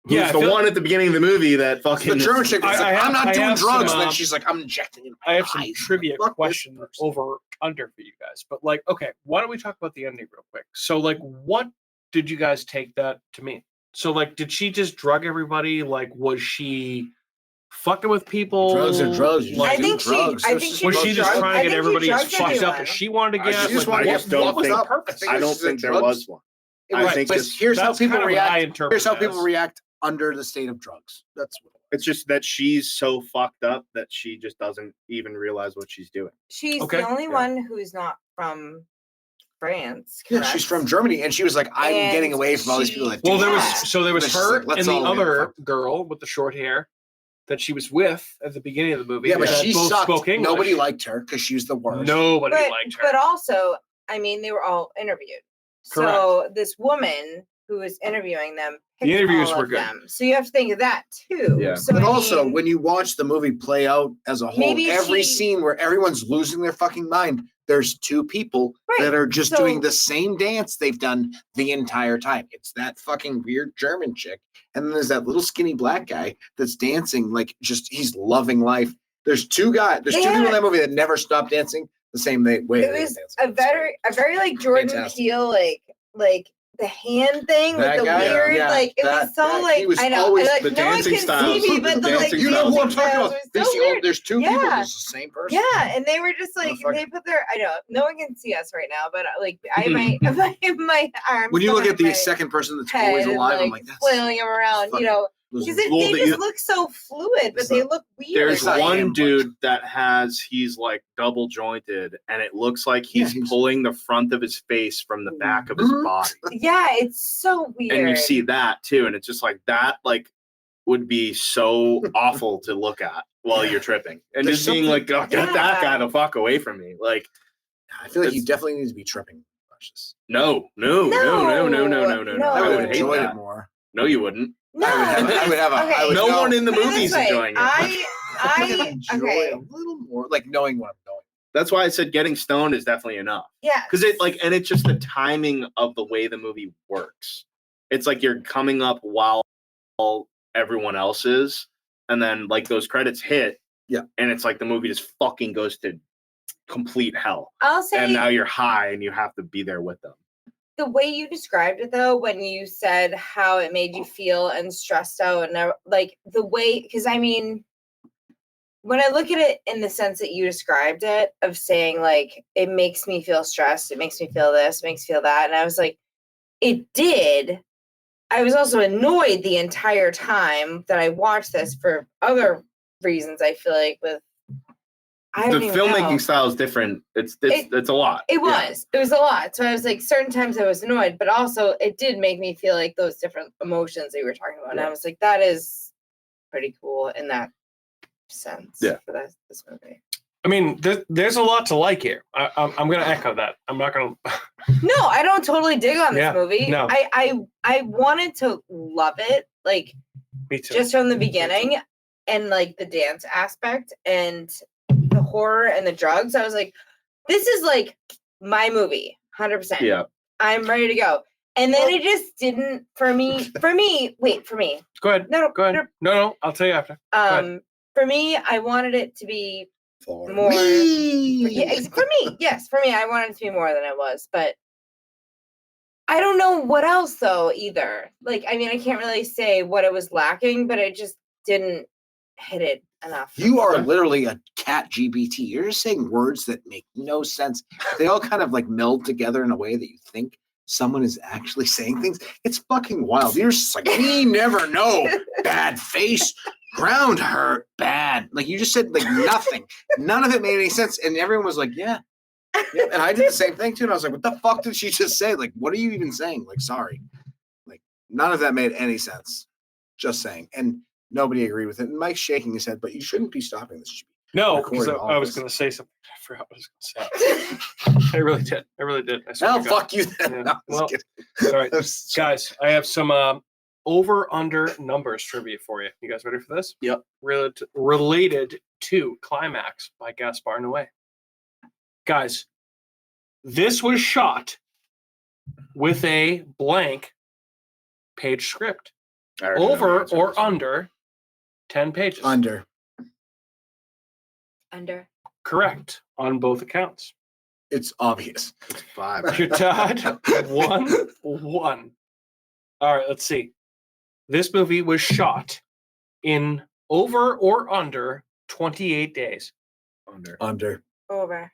Yeah, Who's I the feel- one at the beginning of the movie that fucking The German chick was I like, have- I'm not I doing have drugs. some, And then she's like, I'm injecting it in I my have some eyes. trivia Fuck this question person. over under for you guys. But like, okay, why don't we talk about the ending real quick? So like, what did you guys take that to mean? So like, did she just drug everybody? Like, was she fucking with people? Drugs are drugs. You Like, I think she- I think she was she just drugged- trying I to get think she everybody as drugged fucked up everyone. as she wanted to I get? just Like, wanna what, get don't what was think- the purpose? I don't This is think the there drugs. was one. It I was- think but just- here's how That's people kind of what I react. interpret Here's how it people as. react under the state of drugs. That's what. It's just that she's so fucked up that she just doesn't even realize what she's doing. She's Okay. the only Yeah. one who's not from France. Yeah, she's from Germany, and she was like, "I'm And getting away from all these people that." Well, do there was this." so there was But she's her like, "Let's and the all get other fucked." girl with the short hair that she was with at the beginning of the movie. Yeah, but that she both sucked. spoke English. Nobody liked her because she was the worst. Nobody But, liked her. but also, I mean, they were all interviewed. So this woman who was interviewing them, The picked interviews all were of good. them. So you have to think of that too. Yeah. So But I also, mean, when you watch the movie play out as a whole, Maybe every she- scene where everyone's losing their fucking mind, there's two people Right. that are just So- doing the same dance they've done the entire time. It's that fucking weird German chick, and then there's that little skinny black guy that's dancing like just he's loving life. There's two people in that movie that never stopped dancing the same way. it they was dance. a very like Jordan Fantastic. Peele like the hand thing That with the guy? weird Yeah, like it that was so guy. like He was I know always like the no one dancing can styles, see me, the but the like dancing You know who I'm dancing talking styles about? were so weird. There's two people. Yeah. There's the same person. Yeah, and they were just like Motherfucker. they put their I know no one can see us right now, but like I my arms When you look behind at the my second person that's head always and, alive, I'm like, that's flailing him around, you know. Because Well, they the- just look so fluid, but they look weird. There's not one him, dude that he's like double jointed, and it looks like he's he's- pulling the front of his face from the back of his body. Yeah, it's so weird. And you see that too, and it's just like that, like would be so awful to look at while you're tripping, and There's just being something- like, oh, get that guy the fuck away from me. Like, I feel like you It's- definitely need to be tripping. Precious. no. I No. wouldn't hate enjoy that. it more. No, you wouldn't. No, I would have a. Okay. I would No know- one in the Put it movie is this way, enjoying it. I enjoy okay. a little more, like knowing what I'm knowing. That's why I said getting stoned is definitely enough. Yeah. Because and it's just the timing of the way the movie works. It's like you're coming up while everyone else is, and then like those credits hit, Yeah. and it's like the movie just fucking goes to complete hell, I'll say and now you're high and you have to be there with them. the way you described it though, when you said how it made you feel and stressed out and like the way, because I mean, when I look at it in the sense that you described it, of saying like it makes me feel stressed, it makes me feel this, it makes me feel that, and I was like, it did. I was also annoyed the entire time that I watched this for other reasons. I feel like with I The don't even filmmaking know. style is different. It's a lot. It Yeah. was. It was a lot. So I was like, certain times I was annoyed, but also it did make me feel like those different emotions that you were talking about. And I was like, that is pretty cool in that sense. Yeah. For this movie. I mean, there's a lot to like here. I'm going to echo that. I'm not going to. No, I don't totally dig on this Yeah, movie. no. I wanted to love it, like Me too. just from the beginning, and like the dance aspect and the horror and the drugs. I was like, this is like my movie, 100%. Yeah. I'm ready to go. And then it just didn't for me. Wait, for me. Go ahead. No, Go ahead. No, I'll tell you after. ahead. For me, I wanted it to be For more. me. Yeah, for me, yes, for me, I wanted it to be more than it was, but I don't know what else though either. Like, I mean, I can't really say what it was lacking, but it just didn't hit it enough. You are literally a cat GBT. You're just saying words that make no sense. They all kind of like meld together in a way that you think someone is actually saying things. It's fucking wild. You're just like, we never know. Bad face, ground hurt, bad. Like you just said like nothing. None of it made any sense. And everyone was like, yeah. And I did the same thing too. And I was like, what the fuck did she just say? Like, what are you even saying? Like, sorry. Like, none of that made any sense. Just saying. And nobody agreed with it. And Mike's shaking his head, but you shouldn't be stopping this. No, recording because all I was this. going to say something. I forgot what I was going to say. I really did. I swear Now, to God. fuck you then. Yeah. No, I'm just Well, kidding. all right. I'm so- Guys, I have some over-under numbers trivia for you. You guys ready for this? Yep. Related to Climax by Gaspar Noé. Guys, this was shot with a blank page script. I already know the Over answer to or this one. under 10 pages. Under. Under. Correct on both accounts. It's obvious. It's 5. You're tied 1-1. All right, let's see. This movie was shot in over or under 28 days. Under. Over.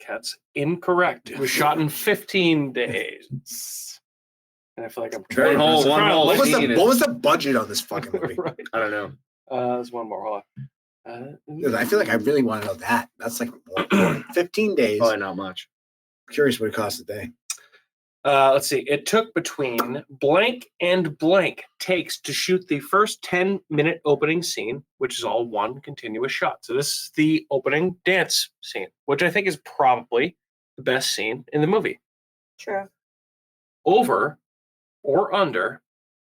That's incorrect. It was shot in 15 days. And I feel like I'm trying hole, one hole. What was, Seen the, it. what was the budget on this fucking movie? right. I don't know. There's one more. Hold on. Dude, I feel like I really want to know that. That's like more important. 15 days. Probably not much. Curious what it costs a day. Let's see. It took between blank and blank takes to shoot the first 10-minute opening scene, which is all one continuous shot. So this is the opening dance scene, which I think is probably the best scene in the movie. True. Over or under.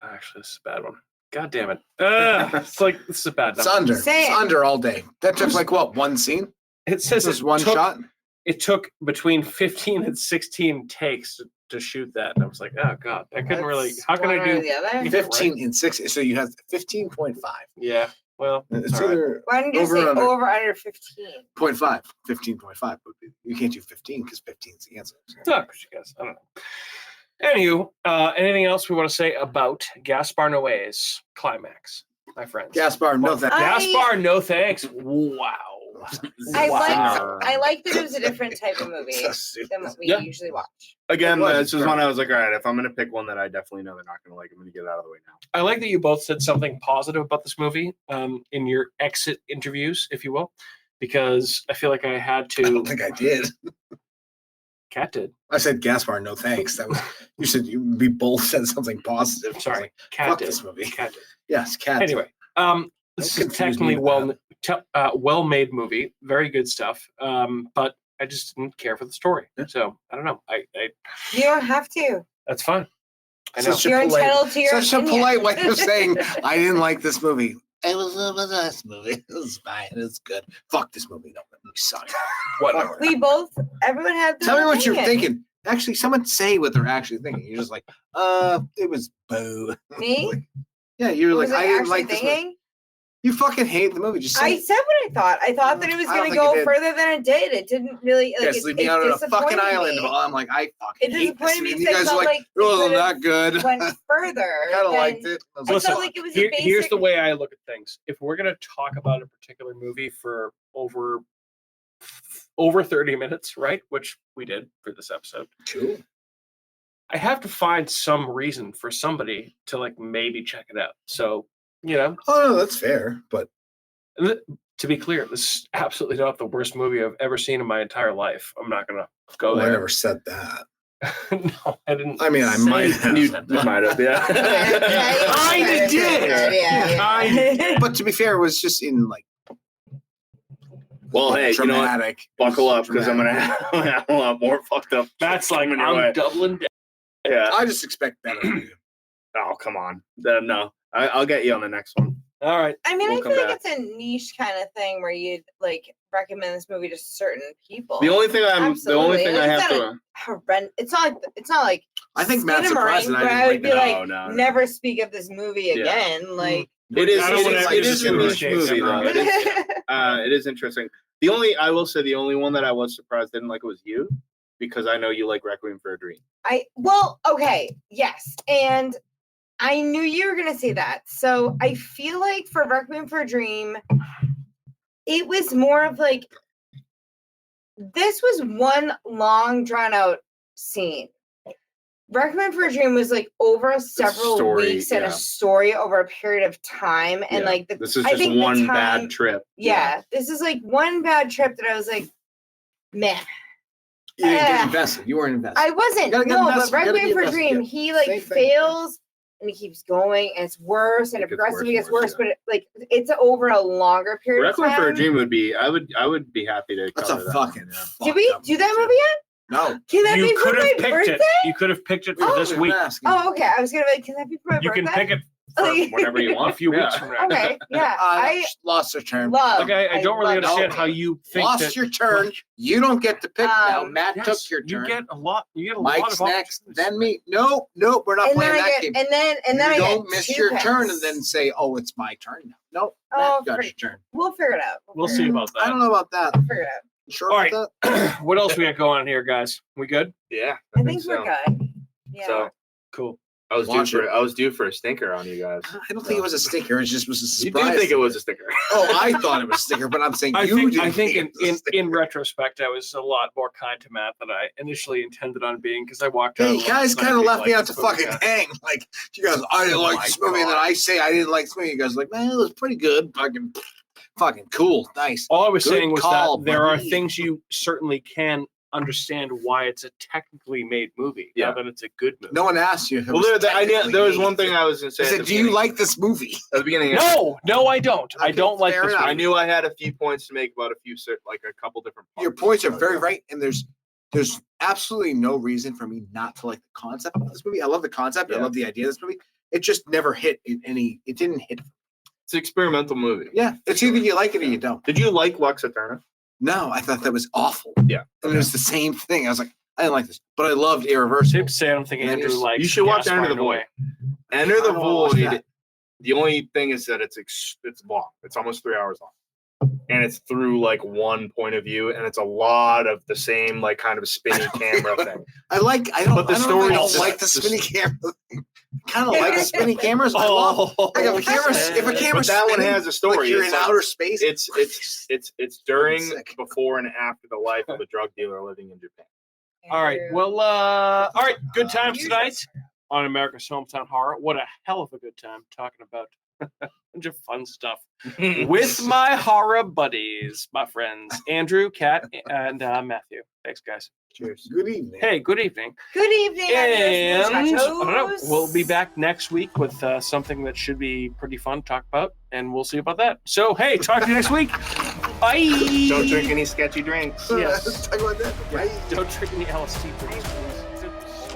Actually, this is a bad one. God damn it. It's like, this is a bad It's number. under. Say It's it. under all day. That took like what, one scene? It says Just it one took, shot? It took between 15 and 16 takes to shoot that. And I was like, oh, God. I couldn't really. That's How can one I or do? the other? 15 and 6. So you have 15.5. Yeah. Well, It's all right. either Why didn't you Over say or under? over under 15? 0.5. 15.5. You can't do 15 because 15 is the answer. Talk with you guys. I don't know. Anywho, anything else we want to say about Gaspar Noé's Climax, my friends? Gaspar, no thanks. I- Gaspar, no thanks. Wow. I liked that it was a different type of movie than what we usually watch. Again, this is one I was like, all right, if I'm going to pick one that I definitely know they're not going to like, I'm going to get it out of the way now. I like that you both said something positive about this movie in your exit interviews, if you will, because I feel like I had to. I don't think I did. Kat did. I said Gaspar, no thanks. That was you said we both said something positive. Sorry, like, Kat fuck did. this movie. Kat did. Yes, Kat. Anyway, this is technically well-made movie, very good stuff. But I just didn't care for the story, so I don't know. I You don't have to. that's fine. I know. You're entitled to your Such a opinion. polite way of saying I didn't like this movie. It was a nice movie. It was fine. It's good. Fuck this movie. No, we suck. Whatever. Everyone had their Tell me what you're opinion. thinking. Actually, someone say what they're actually thinking. You're just like, it was boo. Me? Yeah, you're Was like, I I didn't actually like this movie. thinking? You fucking hate the movie. Just say I it. said what I thought. I thought that it was I don't going to think you go did. further than it did. It didn't really. Like, Yes, leave me out on a fucking island. Me. I'm like, I fucking It hate this. disappointed me And you because guys I are felt like, like it wasn't it that good. went further. Kind of than- liked it. I was I like, felt like it was a basic. Here's the way I look at things. If we're going to talk about a particular movie for over 30 minutes, right, which we did for this episode, cool. I have to find some reason for somebody to like maybe check it out. So, you know, Oh no, that's fair. But to be clear, this is absolutely not the worst movie I've ever seen in my entire life. I'm not going to go I there. never said that. No, I didn't. I mean, I say might that. have. You might have, yeah. Kinda did. Yeah. But to be fair, it was just in like Well, hey, you know what? dramatic. Buckle up because I'm going to Dramatic. have a lot more fucked up. That's like, coming your way. I'm doubling down. Yeah. I just expect better of you. Oh, come on. No, I'll get you on the next one. All right. I mean, We'll I come feel like back. it's a niche kind of thing where you'd like recommend this movie to certain people. The only thing I Absolutely. have It's to. not horrendous. It's not like I think Matt's skin a surprised meringue, that I where didn't would like be that. like, No. never speak of this movie Yeah. again. Like, It is. I don't wanna It is just a niche appreciate movie, somehow. though. It is interesting. I will say the only one that I was surprised didn't like was you, because I know you like Requiem for a Dream. okay, yes, and I knew you were gonna say that. So I feel like for Requiem for a Dream, it was more of like this was one long drawn out scene. Requiem for a Dream was like over several story, weeks and yeah. a story over a period of time, and Yeah. like This is I just think the one time- bad trip. yeah, this is like one bad trip that I was like, meh. You didn't get Yeah. invested. You weren't invested. I wasn't. You gotta get No, but invested. You gotta Requiem be for a invested, Dream, yeah. he like Same thing. fails and he keeps going and it's worse and It it gets progressively worse gets and worse, worse, but it's over a longer period Requiem of for a time. Dream would be. I would be happy to. That's a cover that fucking. one, yeah. Did we do that movie yet? No. Can that be You for could my have picked birthday? it. You could have picked it for this I'm week. asking. Oh, okay. I was gonna be like, can that be for my You birthday? can pick it For Like- whenever you want. a few Yeah. weeks from now. Okay, yeah. I lost your turn. love. Like, I don't really love understand it. how you think Lost that your turn. You don't get to pick now. Matt Yes, took your turn. You get a lot. You get a lot Mike's of next. opportunities. Then me. Nope. We're not And then playing I that get, game. and then you I don't get miss two your turn picks. and then say, "Oh, it's my turn now." Nope. Oh, Matt got pretty- your turn. We'll figure it out. We'll figure see it about I don't that. know about that. out. Figure it out. You sure All about right. that? What else we got going on here, guys? We good? Yeah, I think we're good. Yeah. So Cool. I was Watch it. due for a stinker on you guys. I don't think it was a sticker. It just was a You surprise. do think it was a sticker? Oh, I thought it was a sticker, but I'm saying I you think didn't think in, it was a in, sticker. in retrospect, I was a lot more kind to Matt than I initially intended on being, because I walked out. Hey, you guys kind of left me out to fucking hang. hang. Like, you guys, I didn't like my this movie, and then God. I say I didn't like this movie. You guys are like, man, it was pretty good. Fucking cool. Nice. All I was Good saying was call, that there are buddy. things you certainly can understand why it's a technically made movie, Yeah. not that it's a good movie. No one asked you if it Well, was there was one technically thing I was going to made. say. I said, do you like this movie? at the beginning? No, I don't. I Okay, don't like fair this enough. I movie. knew I had a few points to make about a couple different. Your parts. points are very right, and there's absolutely no reason for me not to like the concept of this movie. I love the concept. I Yeah. love the idea of this movie. It just never hit in any. It didn't hit. It's an experimental movie. Yeah, it's either you like it or you don't. Did you like Lux Eterna? No, I thought that was awful. Yeah. And it was the same thing. I was like, I didn't like this, but I loved Irreversible. Safe to say, I don't think And Andrew it's- likes. You should watch Gaspar Enter the in a Way. Enter the I don't wanna watch Void. that. The only thing is that it's long. It's almost 3 hours long, and it's through like one point of view, and it's a lot of the same like kind of spinny camera thing. I don't But the I don't story really is like the just- spinny camera thing. kind of like spinning cameras. I love. Like if a camera, But that one has a story. like you're in It's like- outer space. It's during, Sick. before, and after the life of a drug dealer living in Japan. All right. Well, all right. Good times tonight on America's Hometown Horror. What a hell of a good time talking about a bunch of fun stuff with my horror buddies, my friends, Andrew, Kat, and Matthew. Thanks, guys. Cheers. Good evening. Hey, good evening. Good evening. And I don't know, muchachos. we'll be back next week with something that should be pretty fun to talk about, and we'll see about that. So, hey, talk to you next week. Bye. Don't drink any sketchy drinks. Yes. Talk about that. Right. Don't drink any LSD, please.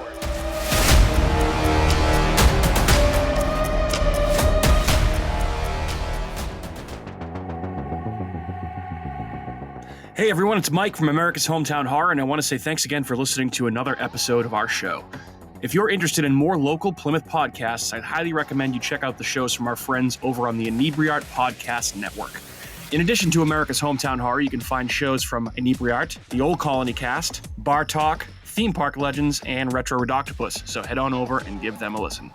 Hey everyone, it's Mike from America's Hometown Horror, and I want to say thanks again for listening to another episode of our show. If you're interested in more local Plymouth podcasts, I'd highly recommend you check out the shows from our friends over on the Inebriart Podcast Network. In addition to America's Hometown Horror, you can find shows from Inebriart, the Old Colony Cast, Bar Talk, Theme Park Legends, and Retro Redoctopus, so head on over and give them a listen.